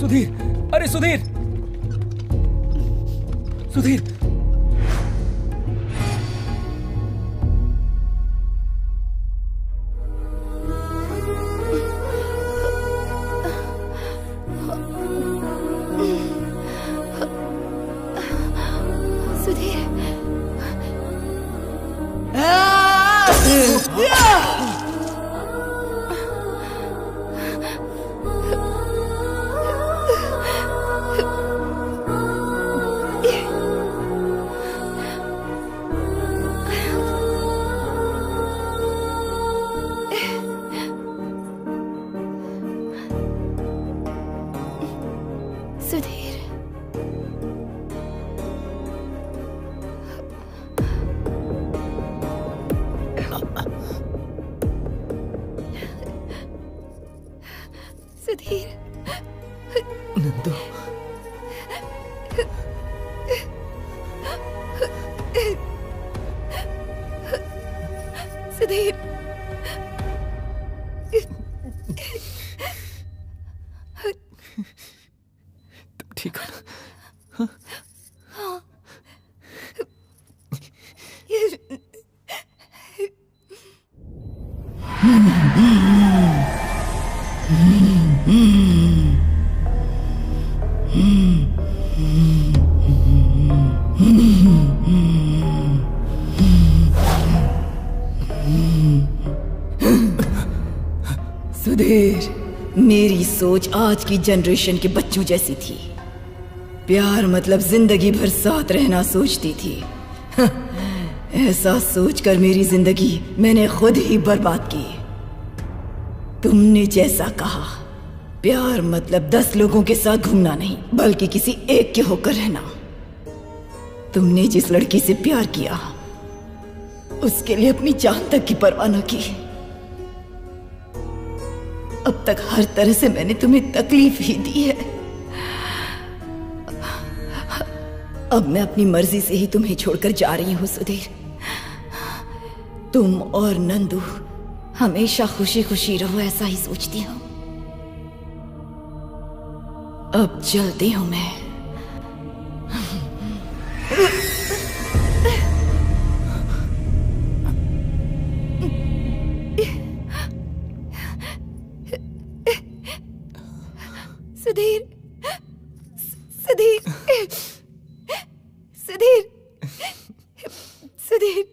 Sudhir, अरे सुधीर, सुधीर, सुधीर, नंदू, सुधीर, तुम ठीक हो ना? हाँ। सुधीर, मेरी सोच आज की जनरेशन के बच्चों जैसी थी। प्यार मतलब जिंदगी भर साथ रहना सोचती थी। ऐसा सोचकर मेरी जिंदगी मैंने खुद ही बर्बाद की। तुमने जैसा कहा, प्यार मतलब 10 लोगों के साथ घूमना नहीं, बल्कि किसी एक के होकर रहना। तुमने जिस लड़की से प्यार किया, उसके लिए अपनी जान तक की परवाह न की। अब तक हर तरह से मैंने तुम्हें तकलीफ ही दी है। अब मैं अपनी मर्जी से ही तुम्हें छोड़कर जा रही हूं सुधीर। तुम और नंदू हमेशा खुशी खुशी रहो, ऐसा ही सोचती हूं। अब चलती हूं मैं। सुधीर, सुधीर, सुधीर, सुधीर।